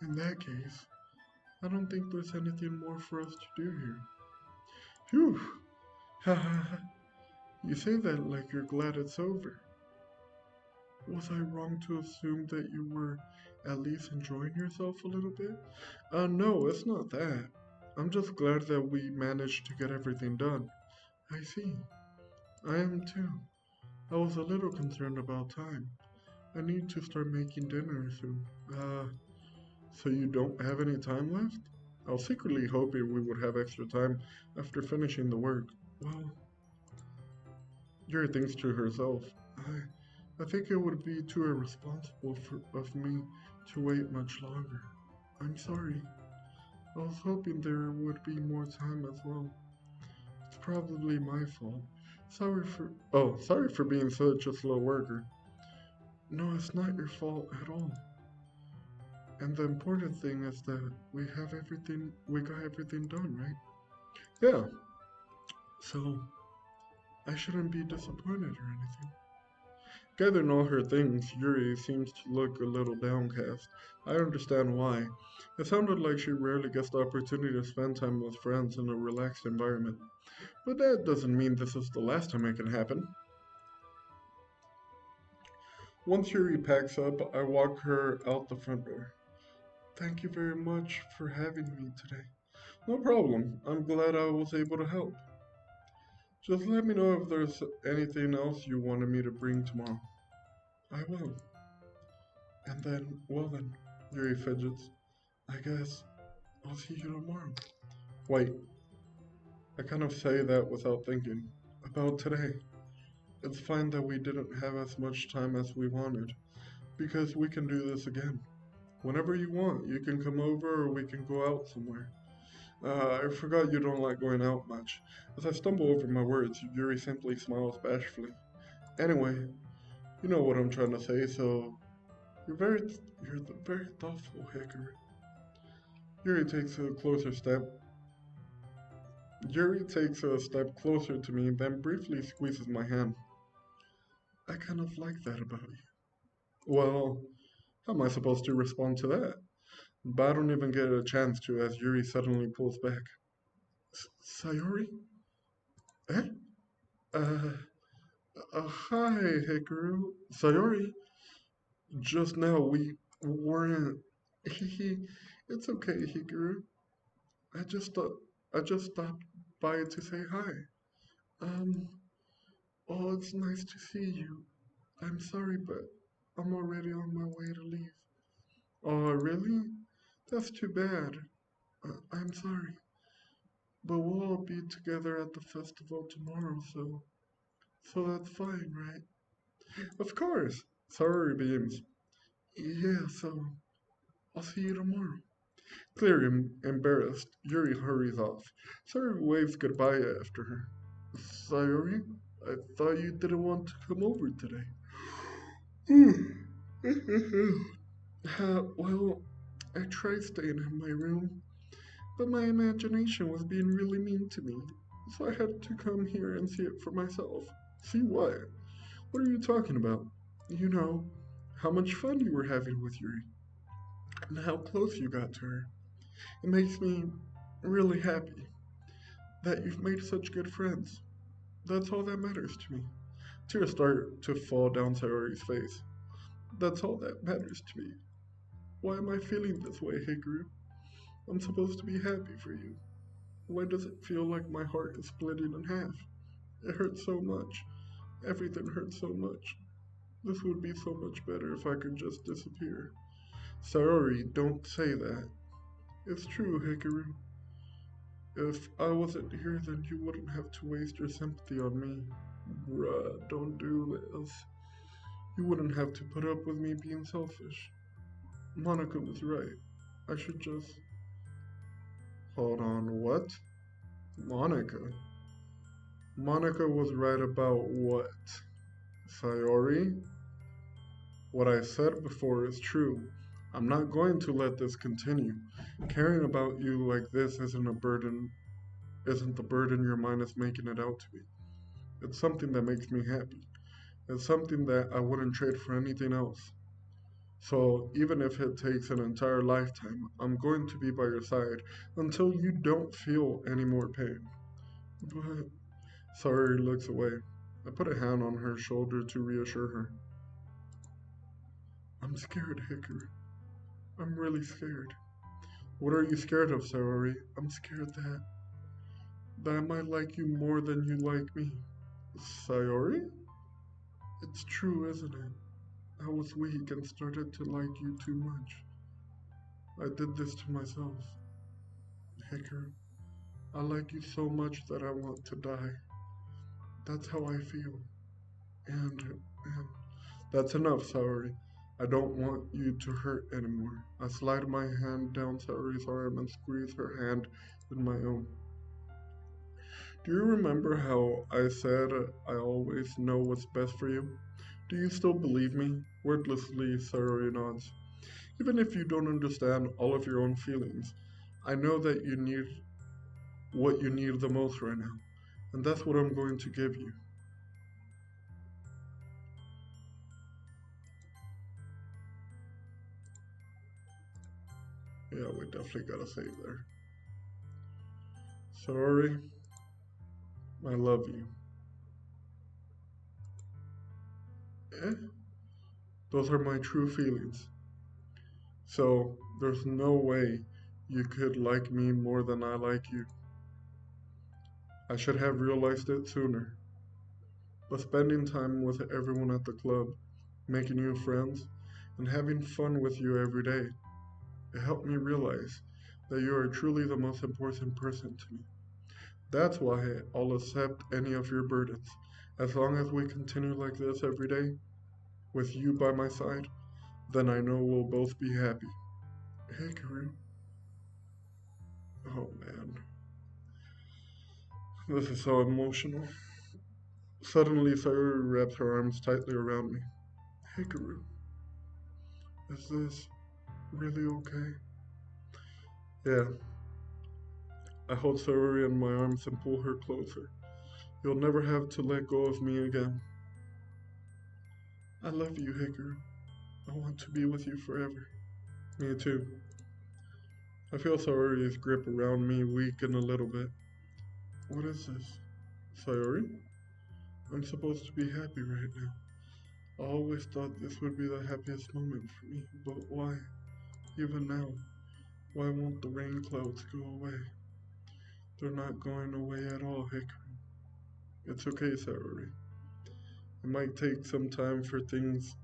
In that case, I don't think there's anything more for us to do here. Phew! Ha ha ha. You say that like you're glad it's over. Was I wrong to assume that you were at least enjoying yourself a little bit? No, it's not that. I'm just glad that we managed to get everything done. I see. I am too. I was a little concerned about time. I need to start making dinner soon. So you don't have any time left? I was secretly hoping we would have extra time after finishing the work. Well, Yuri thinks to herself, I think it would be too irresponsible of me to wait much longer. I'm sorry. I was hoping there would be more time as well. It's probably my fault. Sorry for being such a slow worker. No, it's not your fault at all. And the important thing is that we got everything done, right? Yeah, so I shouldn't be disappointed or anything. Gathering all her things, Yuri seems to look a little downcast. I understand why. It sounded like she rarely gets the opportunity to spend time with friends in a relaxed environment. But that doesn't mean this is the last time it can happen. Once Yuri packs up, I walk her out the front door. Thank you very much for having me today. No problem. I'm glad I was able to help. Just let me know if there's anything else you wanted me to bring tomorrow. I will. And then, well then, Yuri fidgets. I guess I'll see you tomorrow. Wait, I kind of say that without thinking. About today. It's fine that we didn't have as much time as we wanted, because we can do this again. Whenever you want, you can come over or we can go out somewhere. I forgot you don't like going out much. As I stumble over my words, Yuri simply smiles bashfully. Anyway, you know what I'm trying to say, so you're very thoughtful, Hikaru. Yuri takes a closer step. Yuri takes a step closer to me, then briefly squeezes my hand. I kind of like that about you. Well, how am I supposed to respond to that? But I don't even get a chance to as Yuri suddenly pulls back. Sayori? Eh? Uh, hi, Hikaru. Sayori? Just now we weren't. It's okay, Hikaru. I just thought I just stopped by to say hi. Um, oh, it's nice to see you. I'm sorry, but I'm already on my way to leave. Oh, really? That's too bad. I'm sorry. But we'll all be together at the festival tomorrow, so that's fine, right? Of course. Sorry, beams. Yeah, so I'll see you tomorrow. Clearly embarrassed, Yuri hurries off. Sayori waves goodbye after her. Sayori, I thought you didn't want to come over today. Well, I tried staying in my room, but my imagination was being really mean to me, so I had to come here and see it for myself. See what? What are you talking about? You know, how much fun you were having with Yuri, and how close you got to her. It makes me really happy that you've made such good friends. That's all that matters to me. Tears start to fall down Sayori's face. That's all that matters to me. Why am I feeling this way, Hikaru? I'm supposed to be happy for you. Why does it feel like my heart is splitting in half? It hurts so much. Everything hurts so much. This would be so much better if I could just disappear. Sayori, don't say that. It's true, Hikaru. If I wasn't here, then you wouldn't have to waste your sympathy on me. Bruh, don't do this. You wouldn't have to put up with me being selfish. Monica was right. I should just. Hold on, what? Monica? Monica was right about what? Sayori? What I said before is true. I'm not going to let this continue. Caring about you like this isn't the burden your mind is making it out to be. It's something that makes me happy. It's something that I wouldn't trade for anything else. So even if it takes an entire lifetime, I'm going to be by your side until you don't feel any more pain. But Sayori looks away. I put a hand on her shoulder to reassure her. I'm scared, Hikaru. I'm really scared. What are you scared of, Sayori? I'm scared that I might like you more than you like me. Sayori? It's true, isn't it? I was weak and started to like you too much. I did this to myself. Hikaru, I like you so much that I want to die. That's how I feel. And that's enough, Sayori. I don't want you to hurt anymore. I slide my hand down Sayori's arm and squeeze her hand in my own. Do you remember how I said I always know what's best for you? Do you still believe me? Wordlessly, Sayori nods. Even if you don't understand all of your own feelings, I know that you need what you need the most right now, and that's what I'm going to give you. Yeah, we definitely gotta save there. Sorry, I love you. Eh? Those are my true feelings. So, there's no way you could like me more than I like you. I should have realized it sooner. But spending time with everyone at the club, making new friends, and having fun with you every day, it helped me realize that you are truly the most important person to me. That's why I'll accept any of your burdens. As long as we continue like this every day, with you by my side, then I know we'll both be happy. Hey, Kareem. Oh man, this is so emotional. Suddenly, Sayuri wrapped her arms tightly around me. Hikaru, is this really okay? Yeah. I hold Sayuri in my arms and pull her closer. You'll never have to let go of me again. I love you, Hikaru. I want to be with you forever. Me too. I feel Sayori's grip around me weaken a little bit. What is this? Sayori? I'm supposed to be happy right now. I always thought this would be the happiest moment for me, but why? Even now, why won't the rain clouds go away? They're not going away at all, Hikaru. It's okay, Sayori. It might take some time for things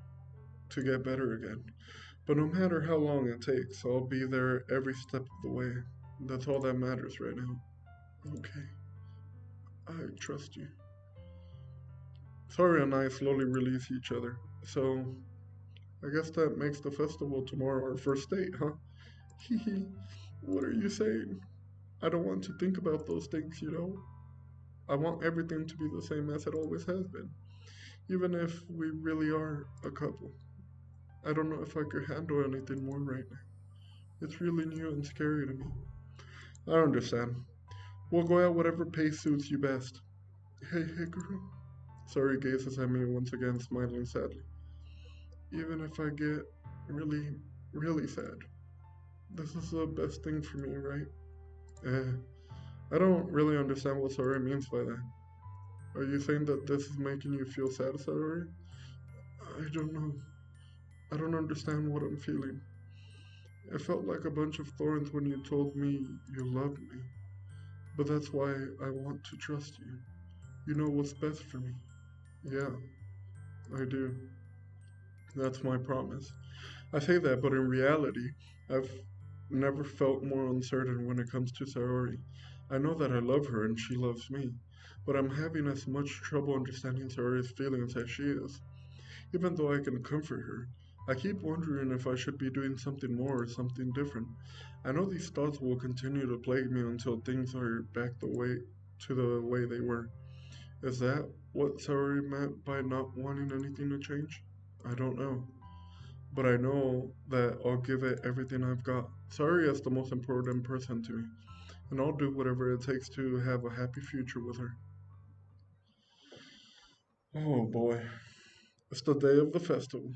to get better again. But no matter how long it takes, I'll be there every step of the way. That's all that matters right now. Okay, I trust you. Sayori and I slowly release each other. So, I guess that makes the festival tomorrow our first date, huh? Hee hee. What are you saying? I don't want to think about those things, you know? I want everything to be the same as it always has been, even if we really are a couple. I don't know if I could handle anything more right now. It's really new and scary to me. I understand. We'll go at whatever pace suits you best. Hey, Hikaru. Sorry gazes at me once again, smiling sadly. Even if I get really, really sad, this is the best thing for me, right? Eh, I don't really understand what Sorry means by that. Are you saying that this is making you feel sad, Sorry? I don't know. I don't understand what I'm feeling. It felt like a bunch of thorns when you told me you loved me. But that's why I want to trust you. You know what's best for me. Yeah, I do. That's my promise. I say that, but in reality, I've never felt more uncertain when it comes to Sayori. I know that I love her and she loves me, but I'm having as much trouble understanding Sayori's feelings as she is. Even though I can comfort her, I keep wondering if I should be doing something more or something different. I know these thoughts will continue to plague me until things are back the way they were. Is that what Sayori meant by not wanting anything to change? I don't know. But I know that I'll give it everything I've got. Sayori is the most important person to me, and I'll do whatever it takes to have a happy future with her. Oh boy, it's the day of the festival.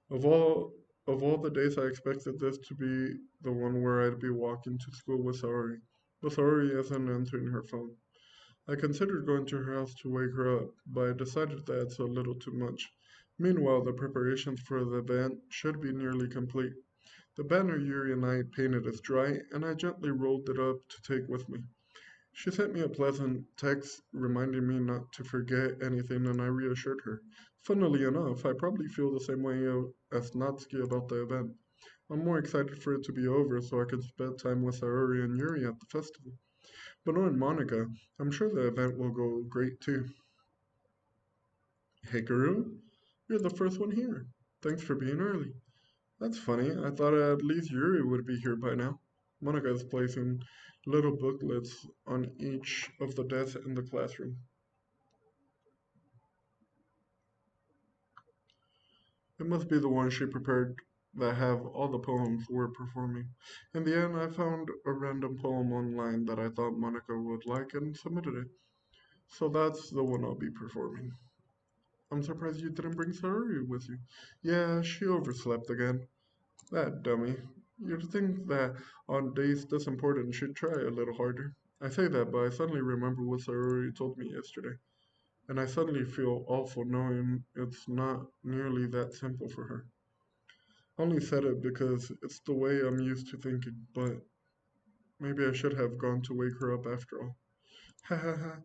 Of all the days, I expected this to be the one where I'd be walking to school with Sayori. But Sayori isn't answering her phone. I considered going to her house to wake her up, but I decided that's a little too much. Meanwhile, the preparations for the event should be nearly complete. The banner Yuri and I painted is dry, and I gently rolled it up to take with me. She sent me a pleasant text reminding me not to forget anything, and I reassured her. Funnily enough, I probably feel the same way as Natsuki about the event. I'm more excited for it to be over so I can spend time with Sayori and Yuri at the festival. But knowing Monica, I'm sure the event will go great too. Hikaru, you're the first one here. Thanks for being early. That's funny. I thought at least Yuri would be here by now. Monica is placing little booklets on each of the desks in the classroom. It must be the ones she prepared that have all the poems we're performing. In the end, I found a random poem online that I thought Monica would like and submitted it. So that's the one I'll be performing. I'm surprised you didn't bring Sayuri with you. Yeah, she overslept again. That dummy. You'd think that on days this important she'd try a little harder. I say that, but I suddenly remember what Sayori told me yesterday, and I suddenly feel awful knowing it's not nearly that simple for her. I only said it because it's the way I'm used to thinking, but maybe I should have gone to wake her up after all. Ha ha ha.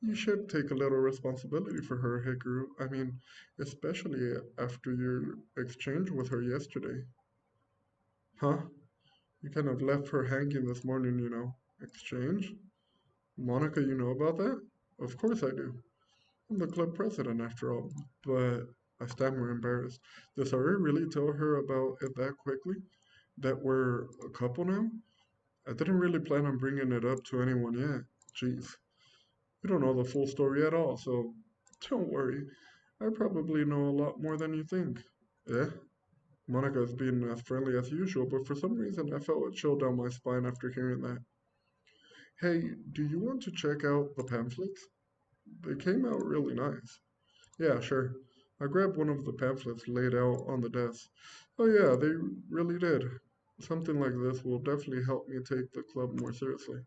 You should take a little responsibility for her, Hikaru. I mean, especially after your exchange with her yesterday. Huh? You kind of left her hanging this morning, you know. Exchange? Monica, you know about that? Of course I do. I'm the club president after all. But I stammer embarrassed. Does Ari really tell her about it that quickly? That we're a couple now? I didn't really plan on bringing it up to anyone yet. Jeez. You don't know the full story at all, so don't worry. I probably know a lot more than you think. Yeah? Monica's being as friendly as usual, but for some reason I felt a chill down my spine after hearing that. Hey, do you want to check out the pamphlets? They came out really nice. Yeah, sure. I grabbed one of the pamphlets laid out on the desk. Oh, yeah, they really did. Something like this will definitely help me take the club more seriously.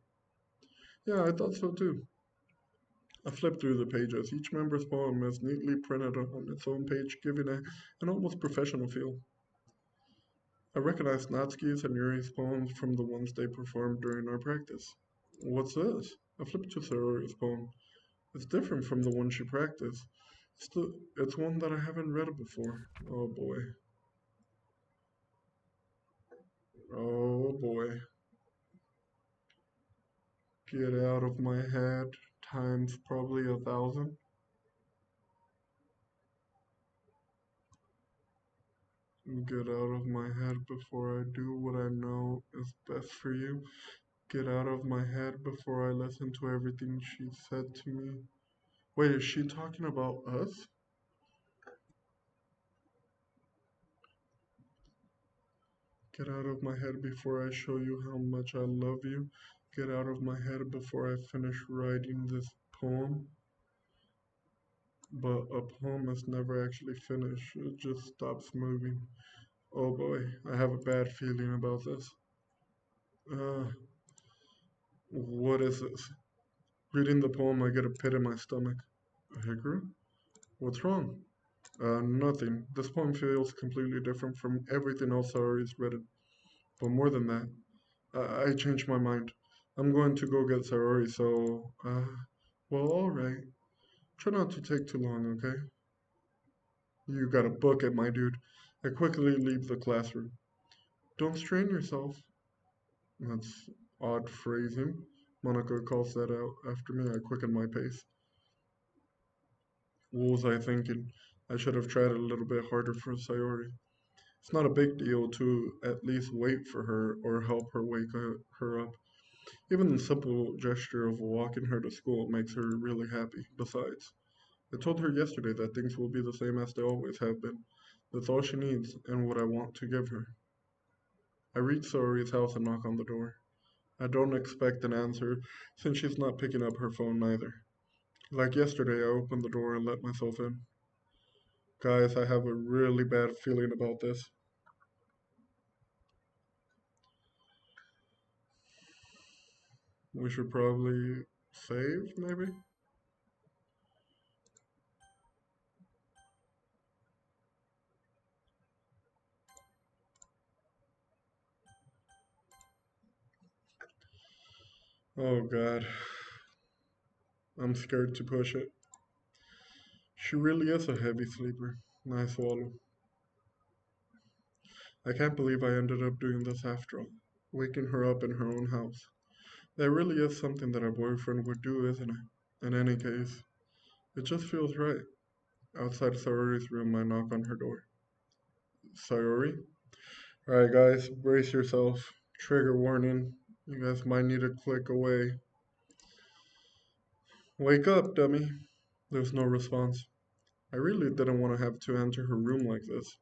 Yeah, I thought so too. I flipped through the pages. Each member's poem is neatly printed on its own page, giving an almost professional feel. I recognized Natsuki's and Yuri's poems from the ones they performed during our practice. What's this? I flipped to Sayori's poem. It's different from the one she practiced. It's one that I haven't read before. Oh boy. Oh boy. Get out of my head times probably 1,000. Get out of my head before I do what I know is best for you. Get out of my head before I listen to everything she said to me. Wait, is she talking about us? Get out of my head before I show you how much I love you. Get out of my head before I finish writing this poem. But a poem is never actually finished, it just stops moving. Oh boy, I have a bad feeling about this. Uh, what is this? Reading the poem, I get a pit in my stomach. Hikaru? What's wrong? Nothing. This poem feels completely different from everything else I already read it. But more than that, I changed my mind. I'm going to go get Sayori, so, well, alright. Try not to take too long, okay? You gotta book it, my dude. I quickly leave the classroom. Don't strain yourself. That's odd phrasing. Monica calls that out after me. I quicken my pace. What was I thinking? I should have tried a little bit harder for Sayori. It's not a big deal to at least wait for her or help her wake her up. Even the simple gesture of walking her to school makes her really happy. Besides, I told her yesterday that things will be the same as they always have been. That's all she needs and what I want to give her. I reach Sayori's house and knock on the door. I don't expect an answer since she's not picking up her phone either. Like yesterday, I opened the door and let myself in. Guys, I have a really bad feeling about this. We should probably save, maybe? Oh god, I'm scared to push it. She really is a heavy sleeper. I swallow. I can't believe I ended up doing this after all. Waking her up in her own house. That really is something that a boyfriend would do, isn't it? In any case, it just feels right. Outside Sayori's room, I knock on her door. Sayori? Alright, guys, brace yourself. Trigger warning. You guys might need to click away. Wake up, dummy. There's no response. I really didn't want to have to enter her room like this.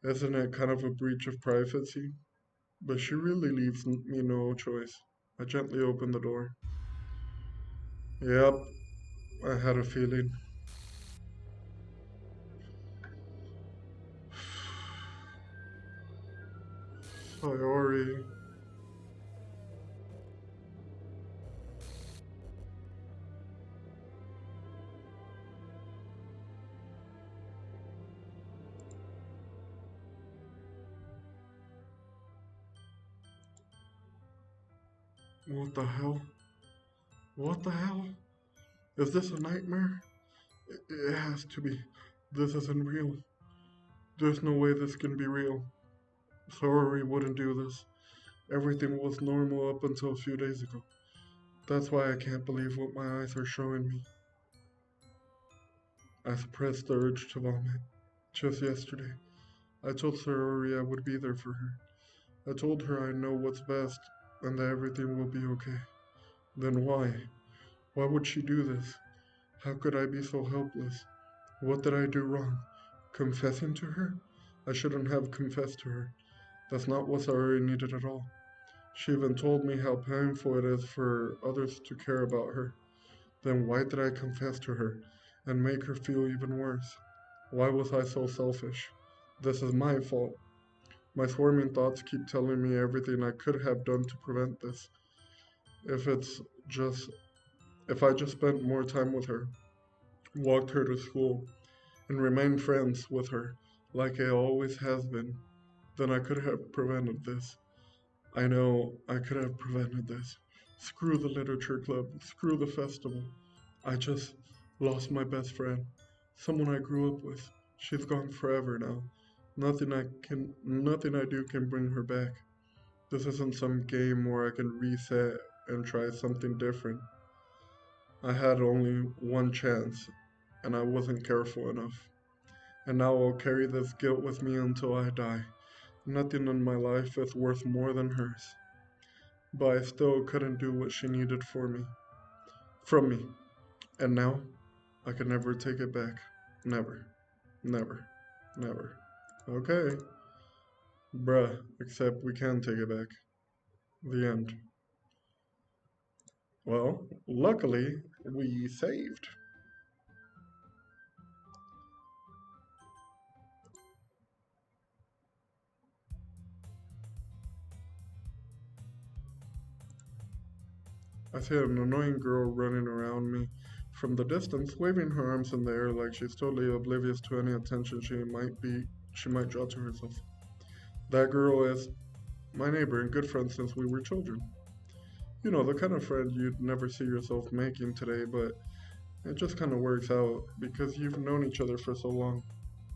Isn't it kind of a breach of privacy? But she really leaves me no choice. I gently open the door. Yep, I had a feeling. Sayori. What the hell? What the hell? Is this a nightmare? It has to be. This isn't real. There's no way this can be real. Sayori wouldn't do this. Everything was normal up until a few days ago. That's why I can't believe what my eyes are showing me. I suppressed the urge to vomit. Just yesterday, I told Sayori I would be there for her. I told her I know what's best and that everything will be okay. Then why? Why would she do this? How could I be so helpless? What did I do wrong? Confessing to her? I shouldn't have confessed to her. That's not what Sayori needed at all. She even told me how painful it is for others to care about her. Then why did I confess to her and make her feel even worse? Why was I so selfish? This is my fault. My swarming thoughts keep telling me everything I could have done to prevent this. If it's just, if I just spent more time with her, walked her to school, and remained friends with her, like I always has been, then I could have prevented this. I know I could have prevented this. Screw the literature club, screw the festival. I just lost my best friend, someone I grew up with. She's gone forever now. Nothing I do can bring her back. This isn't some game where I can reset and try something different. I had only one chance, and I wasn't careful enough. And now I'll carry this guilt with me until I die. Nothing in my life is worth more than hers. But I still couldn't do what she needed from me. And now, I can never take it back. Never. Never. Never. Okay. Bruh, except we can take it back. The end. Well, luckily, we saved. I see an annoying girl running around me from the distance, waving her arms in the air like she's totally oblivious to any attention she might draw to herself. That girl is my neighbor and good friend since we were children. You know, the kind of friend you'd never see yourself making today, but it just kind of works out because you've known each other for so long.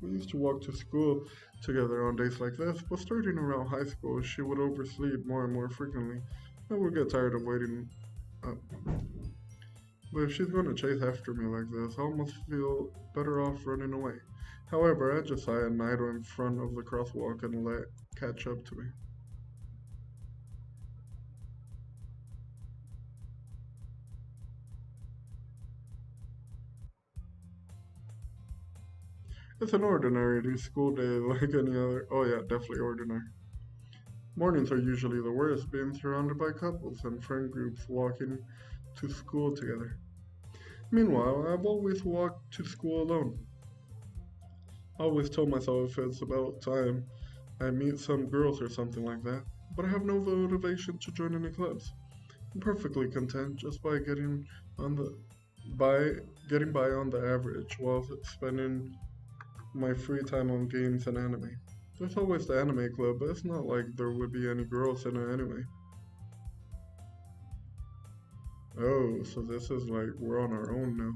We used to walk to school together on days like this, but starting around high school, she would oversleep more and more frequently. I would get tired of waiting up. But if she's going to chase after me like this, I almost feel better off running away. However, I just sigh and idle in front of the crosswalk and let catch up to me. It's an ordinary school day like any other. Oh, yeah, definitely ordinary. Mornings are usually the worst, being surrounded by couples and friend groups walking to school together. Meanwhile, I've always walked to school alone. I always tell myself it's about time I meet some girls or something like that, but I have no motivation to join any clubs. I'm perfectly content just on the by getting by on the average while spending my free time on games and anime. There's always the anime club, but it's not like there would be any girls in it anyway. Oh, so this is like we're on our own now.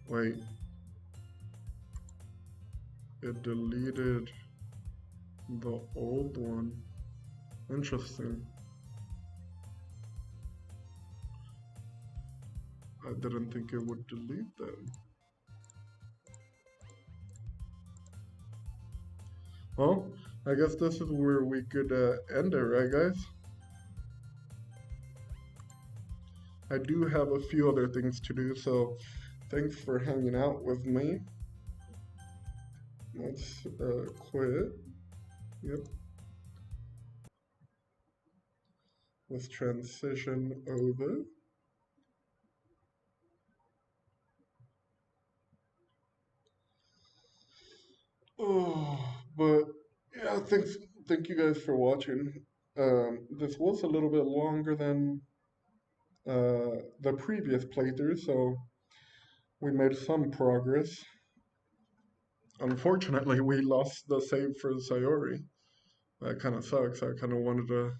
Wait, it deleted the old one. Interesting. I didn't think it would delete them. Well, I guess this is where we could end it, right, guys? I do have a few other things to do, so thanks for hanging out with me. Let's quit. Yep. Let's transition over. Oh, but yeah, thank you guys for watching. This was a little bit longer than the previous playthrough, so we made some progress. Unfortunately, we lost the save for Sayori. That kind of sucks. I kind of wanted to.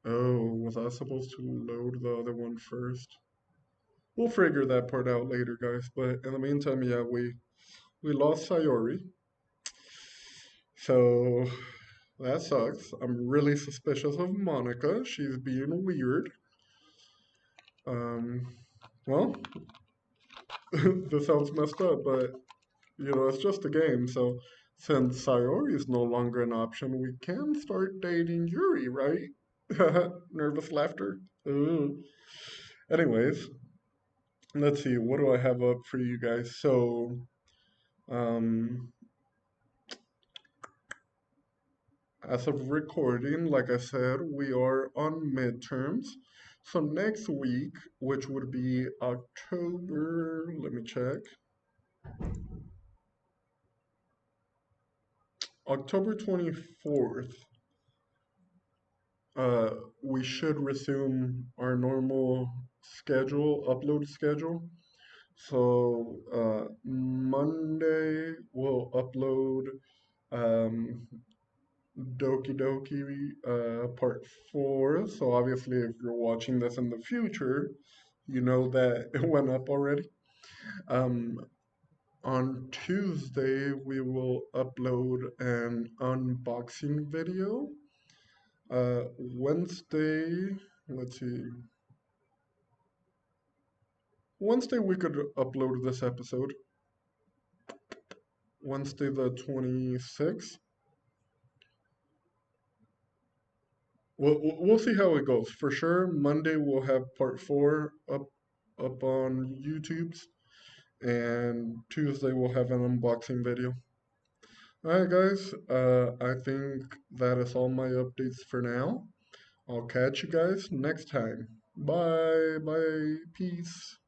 Oh, was I supposed to load the other one first? We'll figure that part out later, guys. But in the meantime, yeah, we lost Sayori, so that sucks. I'm really suspicious of Monica. She's being weird. Um, well, this sounds messed up, but it's just a game. So since Sayori is no longer an option, we can start dating Yuri, right? Nervous laughter. Ooh. Anyways, let's see. What do I have up for you guys? So, um, as of recording, like I said, we are on midterms. So next week, which would be October, let me check. October 24th, uh, we should resume our normal upload schedule. So Monday we'll upload um, Doki Doki Part 4. So obviously, if you're watching this in the future, you know that it went up already. Um, on Tuesday, we will upload an unboxing video. Wednesday, let's see. Wednesday, we could upload this episode. Wednesday, the 26th. We'll see how it goes. For sure, Monday we'll have part four up on YouTube's, and Tuesday we'll have an unboxing video. Alright, guys, I think that is all my updates for now. I'll catch you guys next time. Bye, bye, peace.